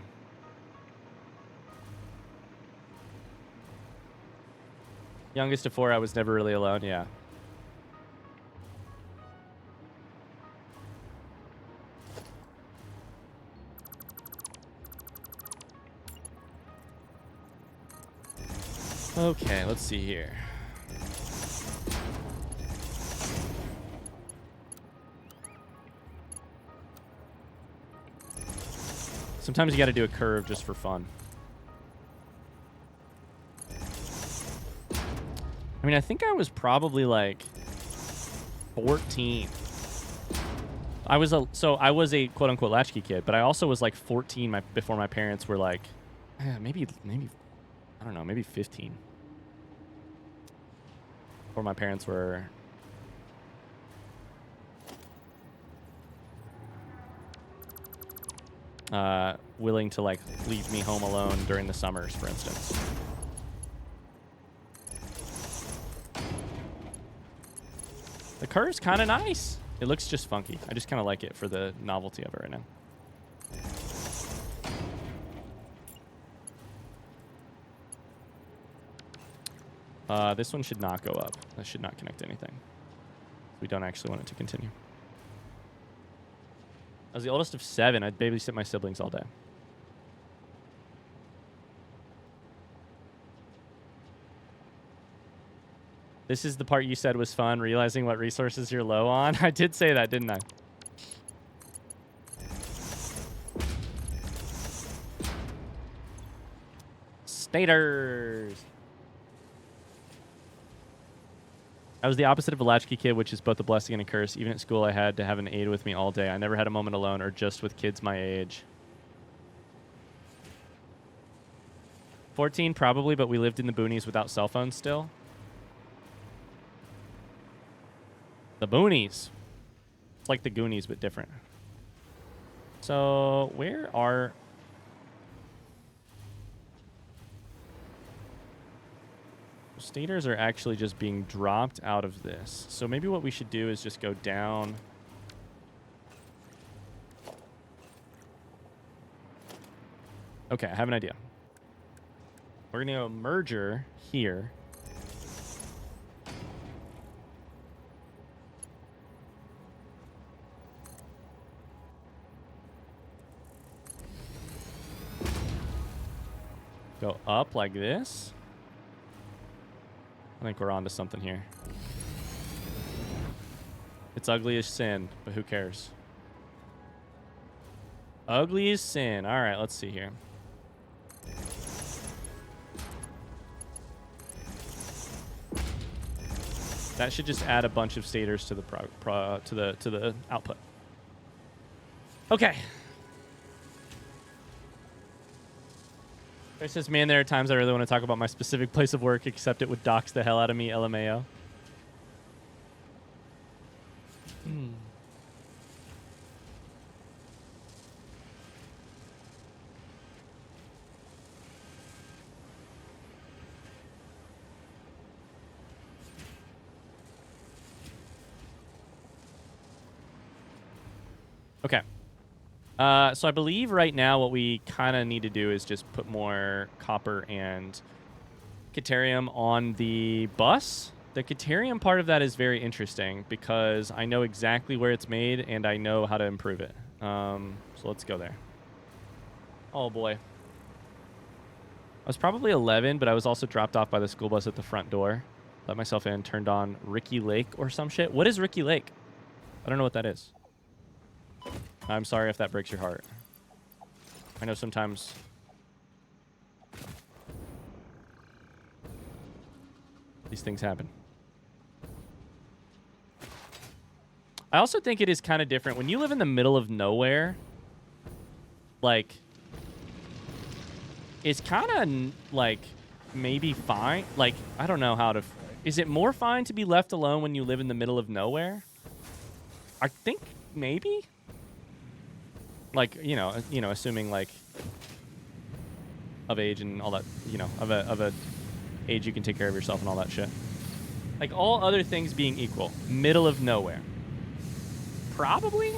Youngest of 4, I was never really alone, yeah. Okay, let's see here. Sometimes you got to do a curve just for fun. I mean, I think I was probably like 14. I was a quote unquote latchkey kid, but I also was like 14 before my parents were like, maybe I don't know, maybe 15. Before my parents were willing to like leave me home alone during the summers, for instance. The curve's kind of nice. It looks just funky. I just kind of like it for the novelty of it right now. This one should not go up. That should not connect to anything. We don't actually want it to continue. I was the oldest of 7. I'd babysit my siblings all day. This is the part you said was fun, realizing what resources you're low on. I did say that, didn't I? Staters. I was the opposite of a latchkey kid, which is both a blessing and a curse. Even at school, I had to have an aide with me all day. I never had a moment alone or just with kids my age. 14, probably, but we lived in the boonies without cell phones still. The boonies. It's like the Goonies, but different. So, where are... Staters are actually just being dropped out of this. So maybe what we should do is just go down. Okay, I have an idea. We're going to go merger here. Go up like this. I think we're on to something here. It's ugly as sin, but who cares? Ugly as sin. All right, let's see here. That should just add a bunch of stators to the to the output. Okay. It says, man, there are times I really want to talk about my specific place of work, except it would dox the hell out of me, LMAO. Okay. So I believe right now what we kind of need to do is just put more copper and Deuterium on the bus. The Deuterium part of that is very interesting because I know exactly where it's made and I know how to improve it. So let's go there. Oh boy. I was probably 11, but I was also dropped off by the school bus at the front door. Let myself in, turned on Ricky Lake or some shit. What is Ricky Lake? I don't know what that is. I'm sorry if that breaks your heart. I know sometimes... these things happen. I also think it is kind of different. When you live in the middle of nowhere, like... it's kind of, like, maybe fine. Like, I don't know how to... is it more fine to be left alone when you live in the middle of nowhere? I think maybe... Like, assuming like of age and all that, of a age you can take care of yourself and all that shit. Like all other things being equal, middle of nowhere. Probably.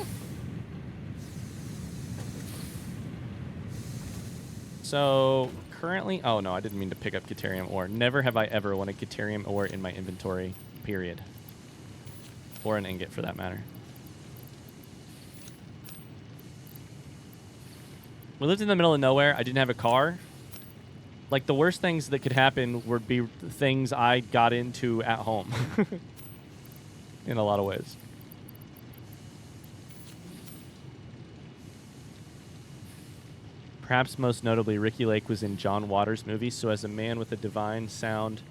So currently, oh no, I didn't mean to pick up Caterium ore. Never have I ever wanted Caterium ore in my inventory, period. Or an ingot for that matter. We lived in the middle of nowhere. I didn't have a car. Like, the worst things that could happen would be things I got into at home. In a lot of ways. Perhaps most notably, Ricky Lake was in John Waters' movie, so as a man with a divine sound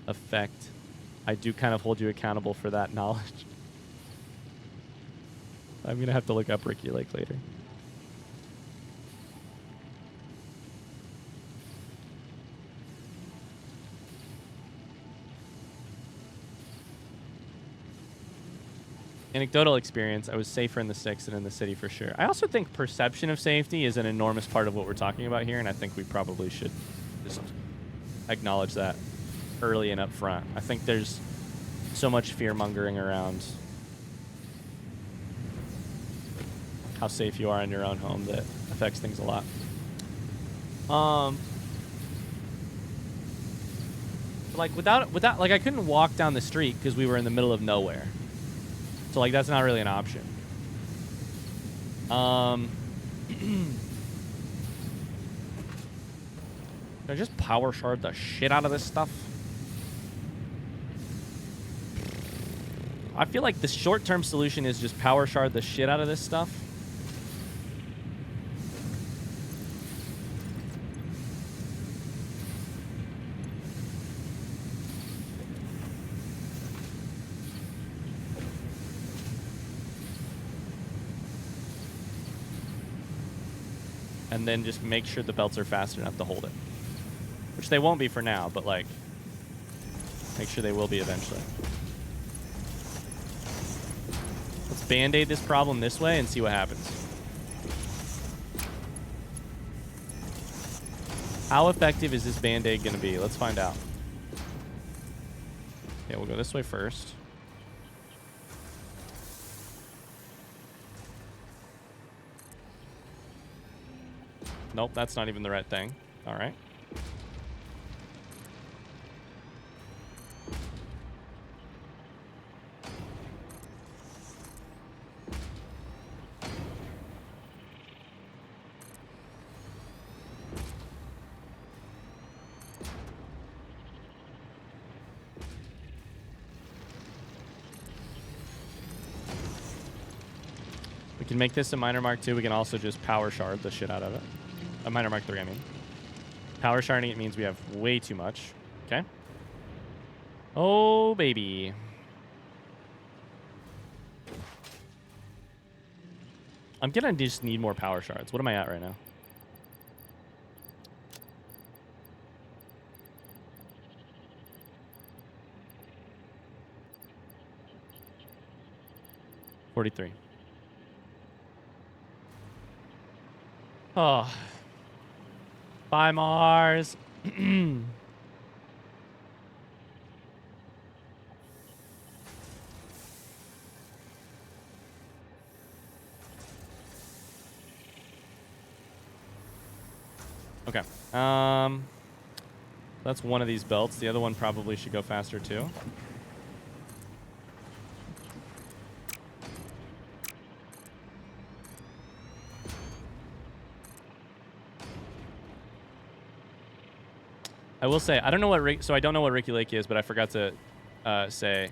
effect, I do kind of hold you accountable for that knowledge. I'm going to have to look up Ricky Lake later. Anecdotal experience, I was safer in the sticks than in the city for sure. I also think perception of safety is an enormous part of what we're talking about here, and I think we probably should just acknowledge that early and up front. I think there's so much fear-mongering around how safe you are in your own home that affects things a lot. Like without like I couldn't walk down the street because we were in the middle of nowhere. So, like, that's not really an option. Can I just power shard the shit out of this stuff? I feel like the short-term solution is just power shard the shit out of this stuff. And then just make sure the belts are fast enough to hold it. Which they won't be for now, but, like, make sure they will be eventually. Let's band-aid this problem this way and see what happens. How effective is this band-aid going to be? Let's find out. Okay, we'll go this way first. Nope, that's not even the right thing. All right. We can make this a minor mark 2. We can also just power shard the shit out of it. A minor mark 3, I mean. Power sharding it means we have way too much. Okay. Oh, baby. I'm gonna just need more power shards. What am I at right now? $43. Oh. Bye, Mars. Okay. That's one of these belts. The other one probably should go faster too. I will say, I don't know what I don't know what Ricky Lake is, but I forgot to say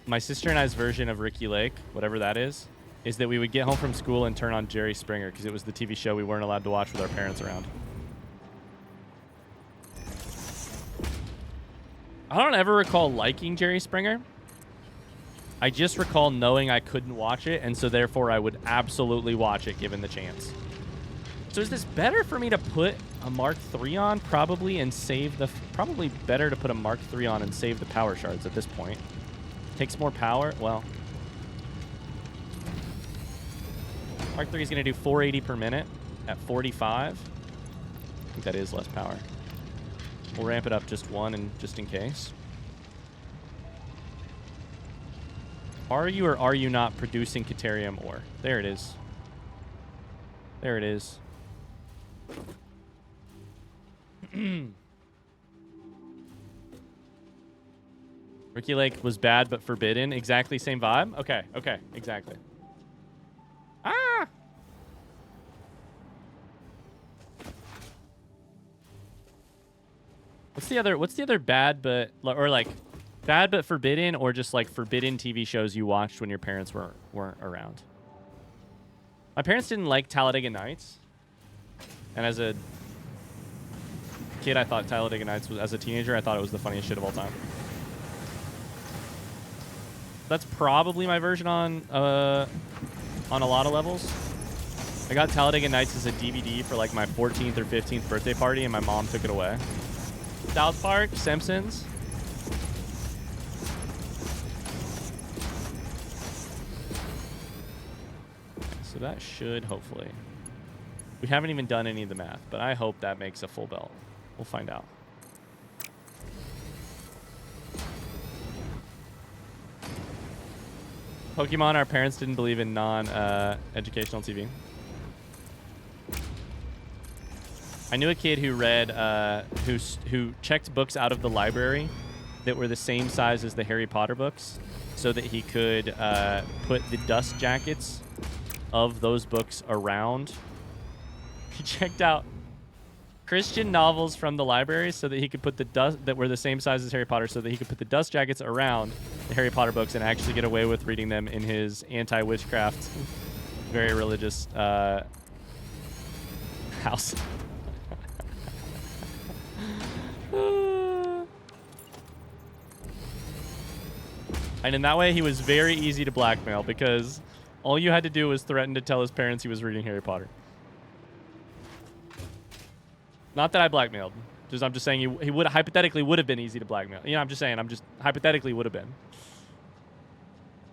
my sister and I's version of Ricky Lake, whatever that is that we would get home from school and turn on Jerry Springer because it was the TV show we weren't allowed to watch with our parents around. I don't ever recall liking Jerry Springer. I just recall knowing I couldn't watch it, and so therefore I would absolutely watch it given the chance. So is this better for me to put a Mark III on probably and save the... Probably better to put a Mark III on and save the power shards at this point. Takes more power? Well... Mark 3 is going to do 480 per minute at 45. I think that is less power. We'll ramp it up just one and just in case. Are you or are you not producing Caterium ore? There it is. There it is. Ricky Lake was bad but forbidden. Exactly same vibe? Okay, okay, exactly. Ah! What's the other bad but or like bad but forbidden or just like forbidden TV shows you watched when your parents weren't around? My parents didn't like Talladega Nights. And as a kid, I thought Talladega Nights was, as a teenager, I thought it was the funniest shit of all time. That's probably my version on a lot of levels. I got Talladega Nights as a DVD for like my 14th or 15th birthday party, and my mom took it away. South Park, Simpsons. So that should hopefully. We haven't even done any of the math, but I hope that makes a full belt. We'll find out. Pokemon, our parents didn't believe in non-educational TV. I knew a kid who read, who checked books out of the library that were the same size as the Harry Potter books so that he could put the dust jackets of those books around. He checked out Christian novels from the library so that he could put the dust that were the same size as Harry Potter so that he could put the dust jackets around the Harry Potter books and actually get away with reading them in his anti-witchcraft, very religious house. And in that way, he was very easy to blackmail because all you had to do was threaten to tell his parents he was reading Harry Potter. Not that I blackmailed. I'm just saying he would hypothetically would have been easy to blackmail. You know, I'm just saying. Hypothetically would have been.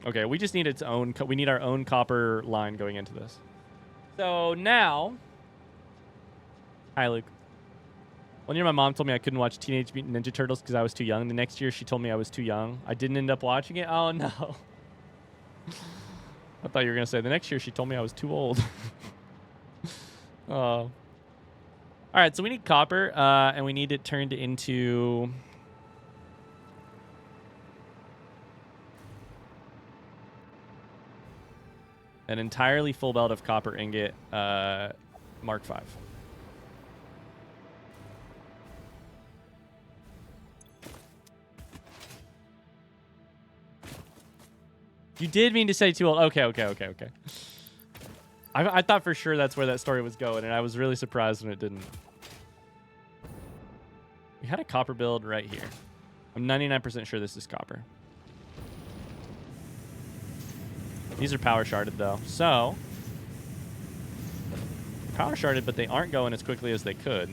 Okay, we just need its own. We need our own copper line going into this. So now, hi Luke. One year my mom told me I couldn't watch Teenage Mutant Ninja Turtles because I was too young. The next year she told me I was too young. I didn't end up watching it. Oh no. I thought you were gonna say the next year she told me I was too old. Oh. All right, so we need copper, and we need it turned into an entirely full belt of copper ingot, Mark V. You did mean to say too old. Okay. I thought for sure that's where that story was going, and I was really surprised when it didn't. We had a copper build right here. I'm 99% sure this is copper. These are power sharded, though. So, power sharded, but they aren't going as quickly as they could.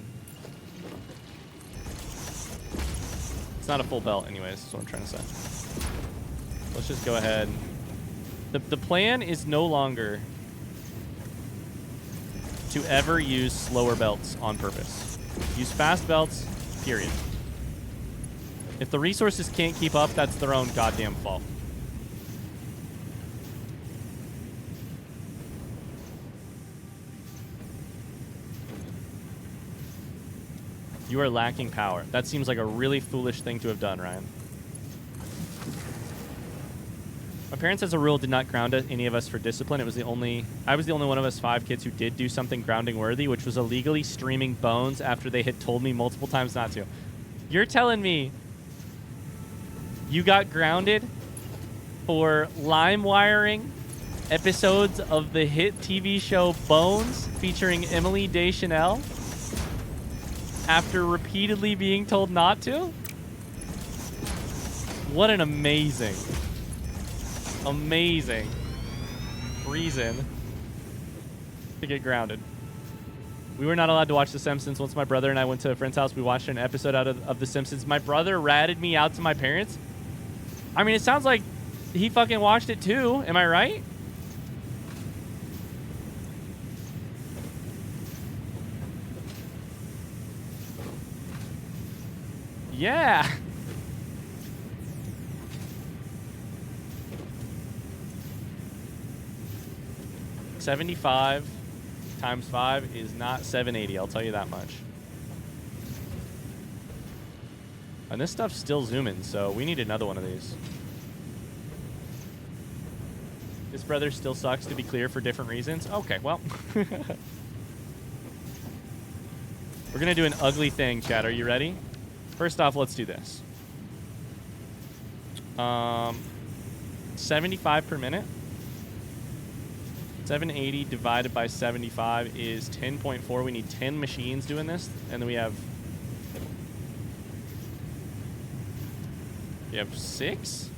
It's not a full belt anyways, is what I'm trying to say. Let's just go ahead. The plan is no longer to ever use slower belts on purpose. Use fast belts, period. If the resources can't keep up, that's their own goddamn fault. You are lacking power. That seems like a really foolish thing to have done, Ryan. My parents, as a rule, did not ground any of us for discipline. I was the only one of us 5 kids who did do something grounding worthy, which was illegally streaming bones after they had told me multiple times not to. You're telling me you got grounded for lime wiring episodes of the hit TV show Bones featuring Emily Deschanel after repeatedly being told not to? What an amazing reason to get grounded. We were not allowed to watch The Simpsons. Once my brother and I went to a friend's house, we watched an episode out of The Simpsons. My brother ratted me out to my parents. I mean, it sounds like he fucking watched it too. Am I right? Yeah. $75 times 5 is not 780. I'll tell you that much. And this stuff's still zooming, so we need another one of these. This brother still sucks, to be clear, for different reasons. Okay, well. We're going to do an ugly thing, chat. Are you ready? First off, let's do this. 75 per minute. 780 divided by 75 is 10.4. We need 10 machines doing this. And then we have 6?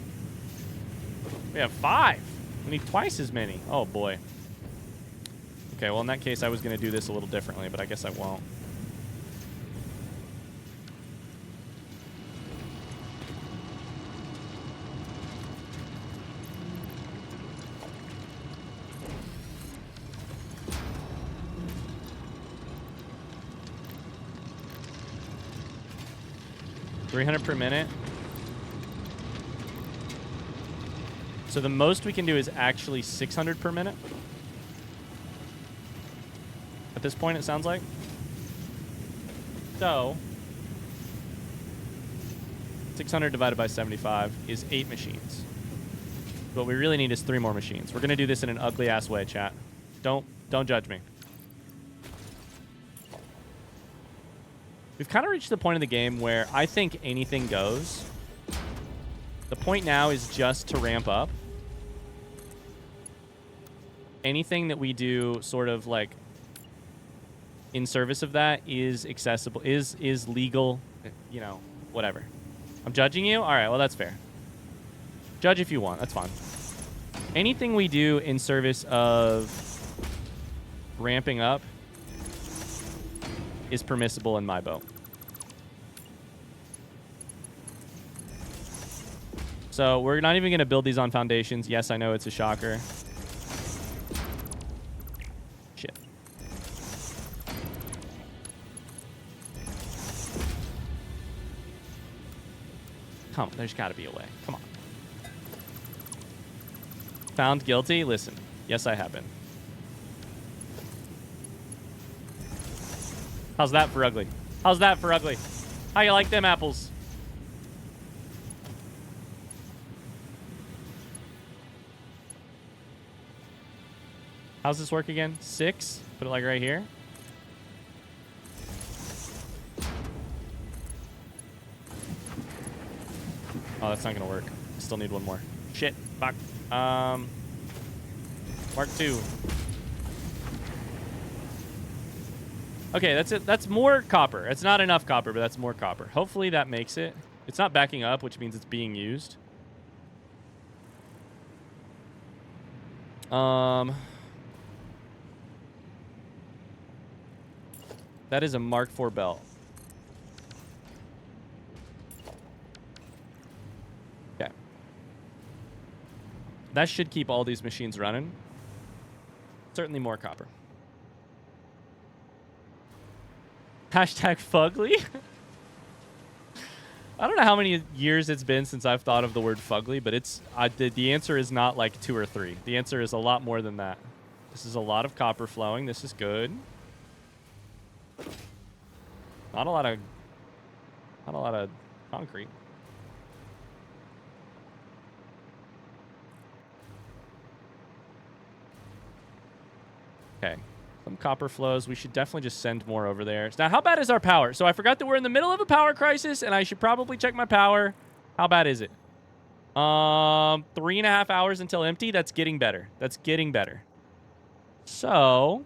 We have 5. We need twice as many. Oh, boy. Okay, well, in that case, I was going to do this a little differently, but I guess I won't. $300 per minute. So the most we can do is actually 600 per minute. At this point, it sounds like. So 600 divided by 75 is 8 machines. What we really need is 3 more machines. We're going to do this in an ugly ass way, chat. Don't judge me. We've kind of reached the point of the game where I think anything goes. The point now is just to ramp up. Anything that we do sort of like in service of that is accessible, is legal, you know, whatever. I'm judging you? All right, well, that's fair. Judge if you want. That's fine. Anything we do in service of ramping up is permissible in my boat. So we're not even going to build these on foundations. Yes, I know it's a shocker. Shit. Come on, there's got to be a way. Come on. Found guilty? Listen. Yes, I have been. How's that for ugly? How's that for ugly? How you like them apples? How's this work again? 6? Put it like right here. Oh, that's not gonna work. Still need one more. Shit. Fuck. Mark 2. Okay, that's it. That's more copper. It's not enough copper, but that's more copper. Hopefully that makes it. It's not backing up, which means it's being used. That is a Mark IV belt. Okay. That should keep all these machines running. Certainly more copper. Hashtag fugly. I don't know how many years it's been since I've thought of the word fugly, but it's the answer is not like 2 or 3. The answer is a lot more than that. This is a lot of copper flowing. This is good. Not a lot of concrete. Okay. Some copper flows. We should definitely just send more over there. Now, how bad is our power? So I forgot that we're in the middle of a power crisis, and I should probably check my power. How bad is it? 3.5 hours until empty. That's getting better. That's getting better. So,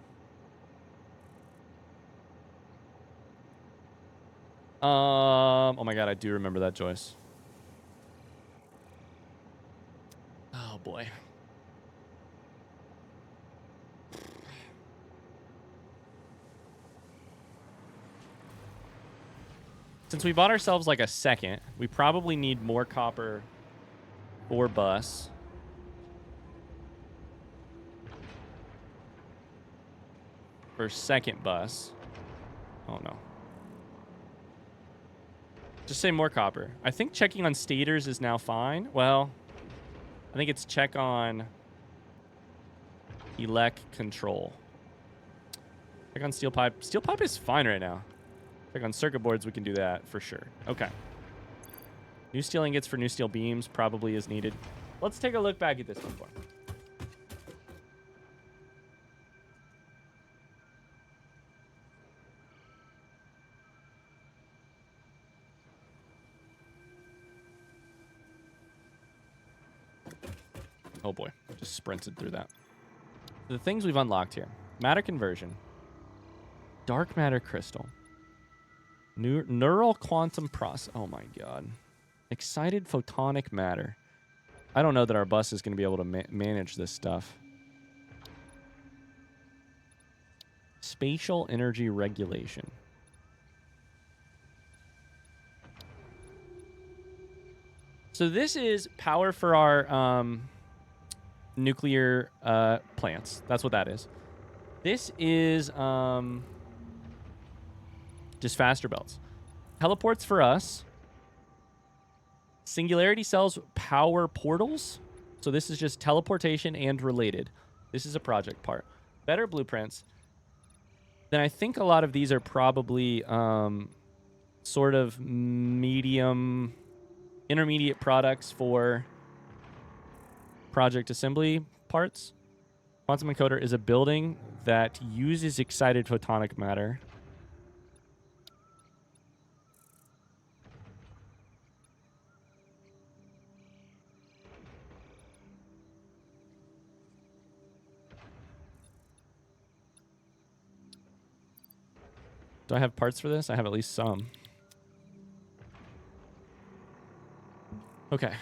oh my God, I do remember that, Joyce. Oh boy. Since we bought ourselves like a second, we probably need more copper for bus. For second bus. Oh no. Just say more copper. I think checking on stators is now fine. Well, I think it's check on elec control. Check on steel pipe. Steel pipe is fine right now. Check on circuit boards. We can do that for sure. Okay. New steel ingots for new steel beams probably is needed. Let's take a look back at this before. Oh boy, just sprinted through that. The things we've unlocked here. Matter conversion. Dark matter crystal. Neural quantum process. Oh my god. Excited photonic matter. I don't know that our bus is going to be able to manage this stuff. Spatial energy regulation. So this is power for our nuclear plants. That's what that is. This is just faster belts. Teleports for us. Singularity cells power portals. So this is just teleportation and related. This is a project part. Better blueprints. Then I think a lot of these are probably sort of intermediate products for project assembly parts. Quantum encoder is a building that uses excited photonic matter. Do I have parts for this? I have at least some. Okay.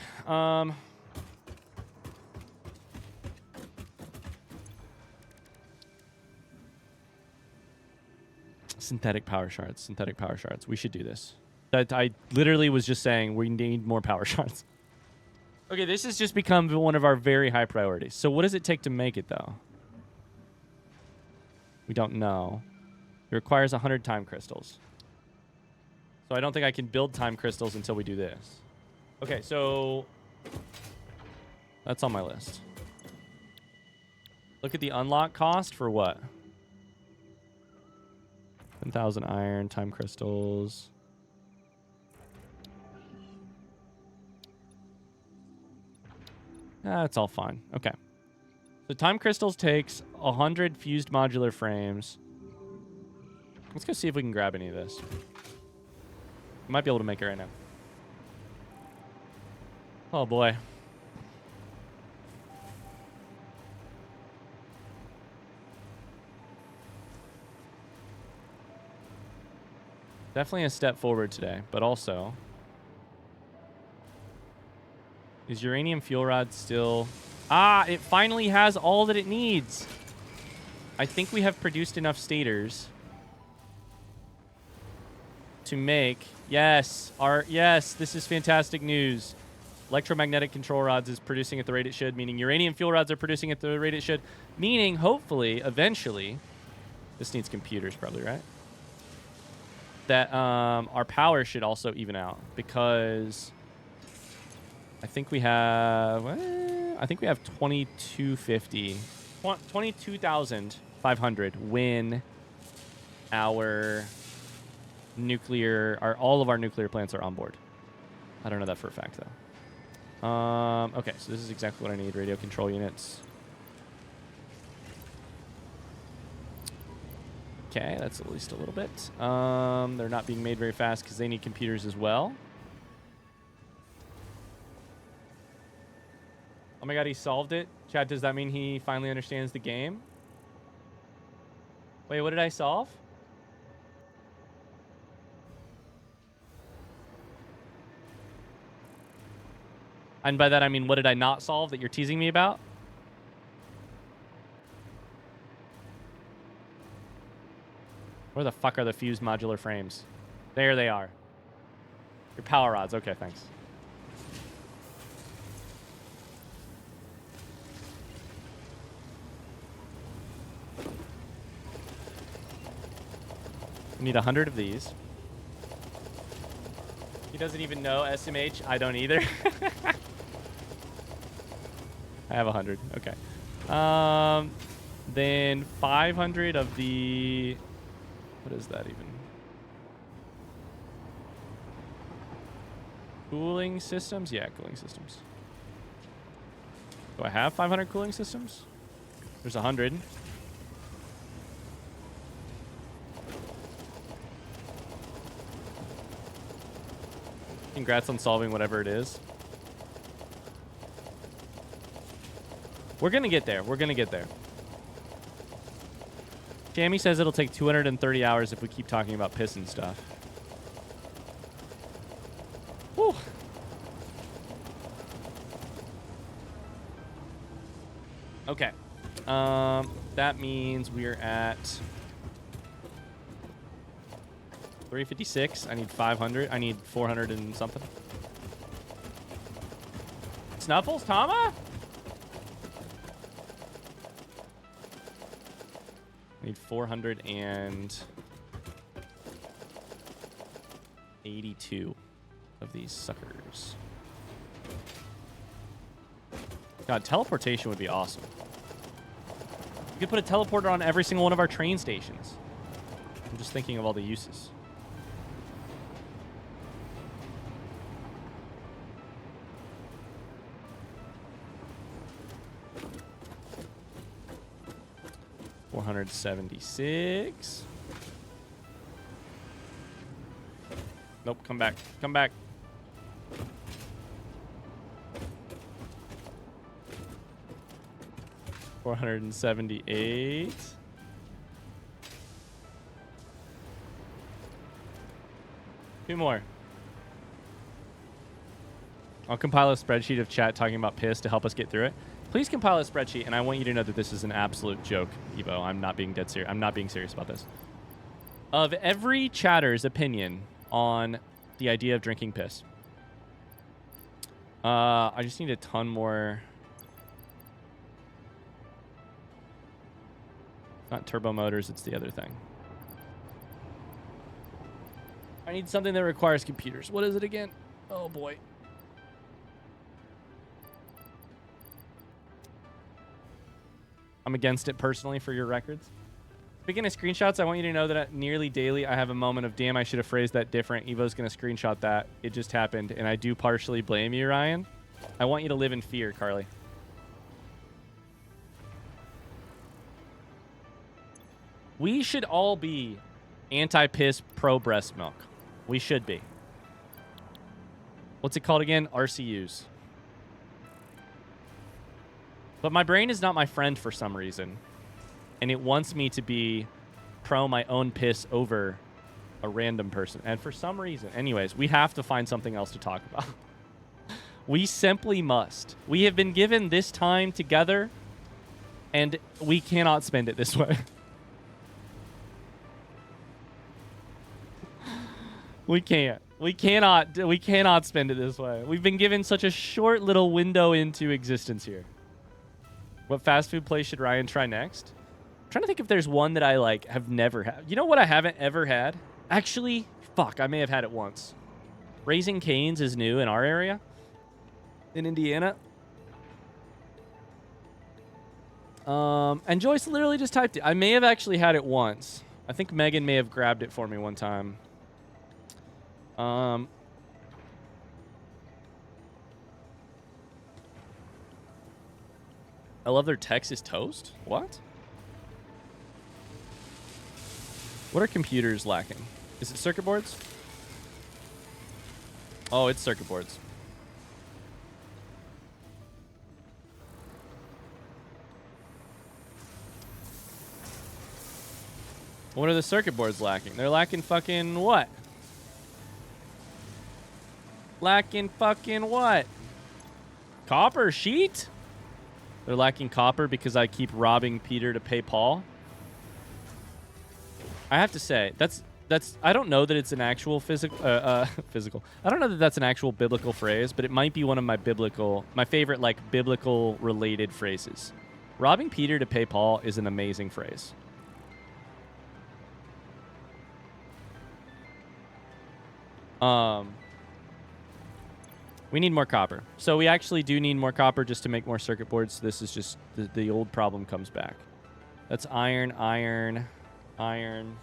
Synthetic power shards. Synthetic power shards. We should do this. I literally was just saying we need more power shards. Okay, this has just become one of our very high priorities. So what does it take to make it, though? We don't know. It requires 100 time crystals. So I don't think I can build time crystals until we do this. Okay, so that's on my list. Look at the unlock cost for what? 10,000 iron, time crystals. That's all fine. Okay. So time crystals takes 100 fused modular frames. Let's go see if we can grab any of this. We might be able to make it right now. Oh boy. Definitely a step forward today, but also... Is uranium fuel rod still... Ah, it finally has all that it needs. I think we have produced enough stators to make... Yes, this is fantastic news. Electromagnetic control rods is producing at the rate it should, meaning uranium fuel rods are producing at the rate it should, meaning hopefully, eventually, this needs computers probably, right? That our power should also even out because I think we have 22,500 when our all of our nuclear plants are on board. I don't know that for a fact though. Okay, so this is exactly what I need. Radio control units. Okay, that's at least a little bit. They're not being made very fast because they need computers as well. Oh my god, he solved it. Chat, does that mean he finally understands the game? Wait, what did I solve? And by that I mean, what did I not solve that you're teasing me about? Where the fuck are the fused modular frames? There they are. Your power rods. Okay, thanks. We need 100 of these. Need doesn't even know SMH. I don't either. I have 100. Okay. Then 500 of the... What is that even? Cooling systems? Yeah, cooling systems. Do I have 500 cooling systems? There's 100. Congrats on solving whatever it is. We're going to get there. We're going to get there. Jamie says it'll take 230 hours if we keep talking about piss and stuff. Whew. Okay. That means we're at 356. I need 500. I need 400 and something. Snuffles, Tama? I need 482 of these suckers. God, teleportation would be awesome. We could put a teleporter on every single one of our train stations. I'm just thinking of all the uses. $476. Nope, come back. Come back. $478. Two more. I'll compile a spreadsheet of chat talking about piss to help us get through it. Please compile a spreadsheet, and I want you to know that this is an absolute joke, Evo. I'm not being dead serious. I'm not being serious about this. Of every chatter's opinion on the idea of drinking piss, I just need a ton more. Not turbo motors, it's the other thing. I need something that requires computers. What is it again? Oh boy. I'm against it personally for your records. Speaking of screenshots, I want you to know that nearly daily I have a moment of, damn, I should have phrased that different. Evo's going to screenshot that. It just happened, and I do partially blame you, Ryan. I want you to live in fear, Carly. We should all be anti-piss, pro-breast milk. We should be. What's it called again? RCUs. But my brain is not my friend for some reason. And it wants me to be pro my own piss over a random person. And for some reason. Anyways, we have to find something else to talk about. We simply must. We have been given this time together, and we cannot spend it this way. We can't. We cannot spend it this way. We've been given such a short little window into existence here. What fast food place should Ryan try next? I'm trying to think if there's one that I like have never had. You know what I haven't ever had? Actually, fuck, I may have had it once. Raising Cane's is new in our area. In Indiana. And Joyce literally just typed it. I may have actually had it once. I think Megan may have grabbed it for me one time. I love their Texas toast. What? What are computers lacking? Is it circuit boards? Oh, it's circuit boards. What are the circuit boards lacking? They're lacking fucking what? Lacking fucking what? Copper sheet? They're lacking copper because I keep robbing Peter to pay Paul. I have to say, that's I don't know that it's an actual physical. I don't know that that's an actual biblical phrase, but it might be one of my favorite like biblical related phrases. Robbing Peter to pay Paul is an amazing phrase. We need more copper. So we actually do need more copper just to make more circuit boards. This is just the old problem comes back. That's iron, iron, iron.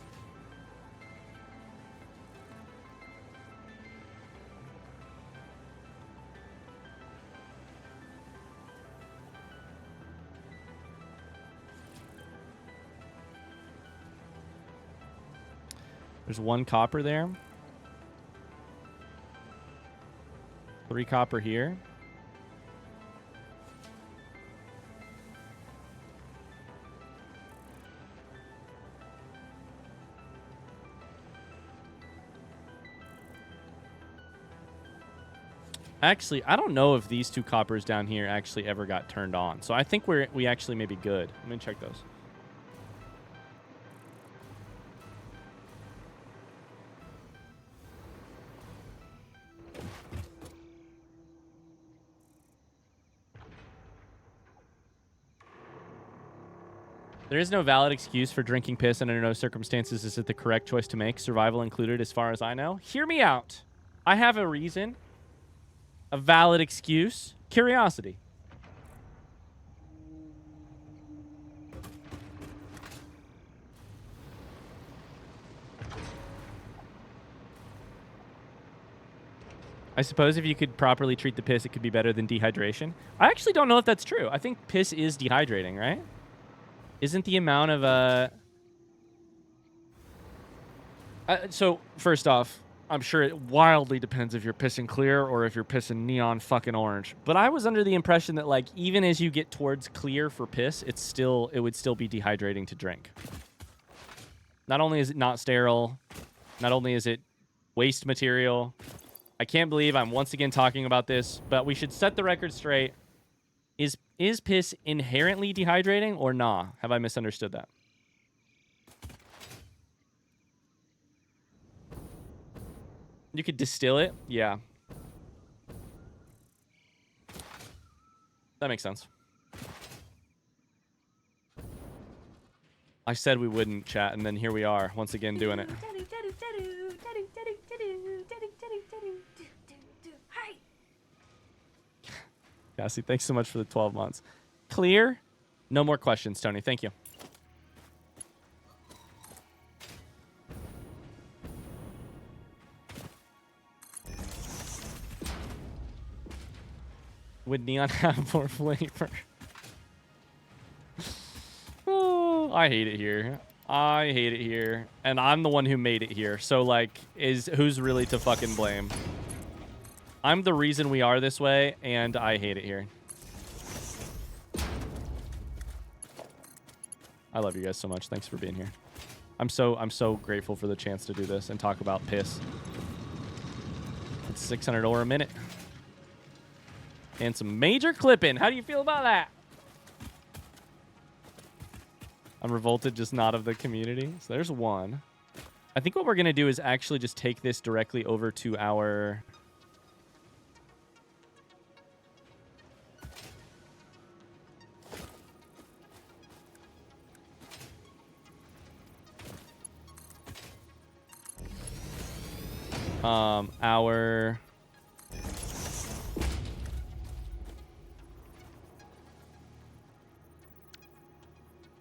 There's 1 copper there. 3 copper here. Actually, I don't know if these 2 coppers down here actually ever got turned on. So I think we actually may be good. Let me check those. There is no valid excuse for drinking piss, and under no circumstances is it the correct choice to make, survival included as far as I know. Hear me out. I have a reason. A valid excuse. Curiosity. I suppose if you could properly treat the piss, it could be better than dehydration. I actually don't know if that's true. I think piss is dehydrating, right? Isn't the amount of so first off, I'm sure it wildly depends if you're pissing clear or if you're pissing neon fucking orange. But I was under the impression that like even as you get towards clear for piss, it would still be dehydrating to drink. Not only is it not sterile, not only is it waste material. I can't believe I'm once again talking about this, but we should set the record straight. Is piss inherently dehydrating or nah? Have I misunderstood that? You could distill it? Yeah. That makes sense. I said we wouldn't chat, and then here we are, once again doing it. Cassie, thanks so much for the 12 months. Clear? No more questions, Tony. Thank you. Would neon have more flavor? Oh, I hate it here. I hate it here. And I'm the one who made it here. So, like, who's really to fucking blame? I'm the reason we are this way, and I hate it here. I love you guys so much. Thanks for being here. I'm so grateful for the chance to do this and talk about piss. It's 600 ore a minute. And some major clipping. How do you feel about that? I'm revolted, just not of the community. So there's one. I think what we're going to do is actually just take this directly over to our...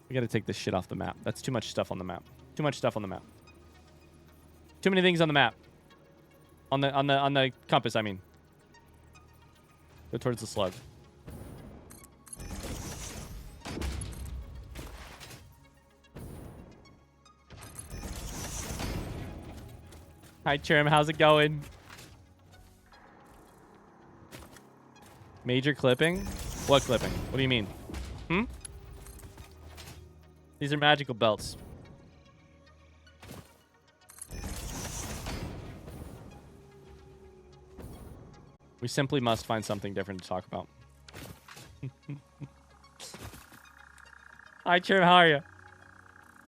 We got to take this shit off the map. That's too much stuff on the map. Too much stuff on the map. Too many things on the map. On the compass, I mean. Go towards the slug. Hi, Trim. How's it going? Major clipping? What clipping? What do you mean? These are magical belts. We simply must find something different to talk about. Hi, Trim. How are you?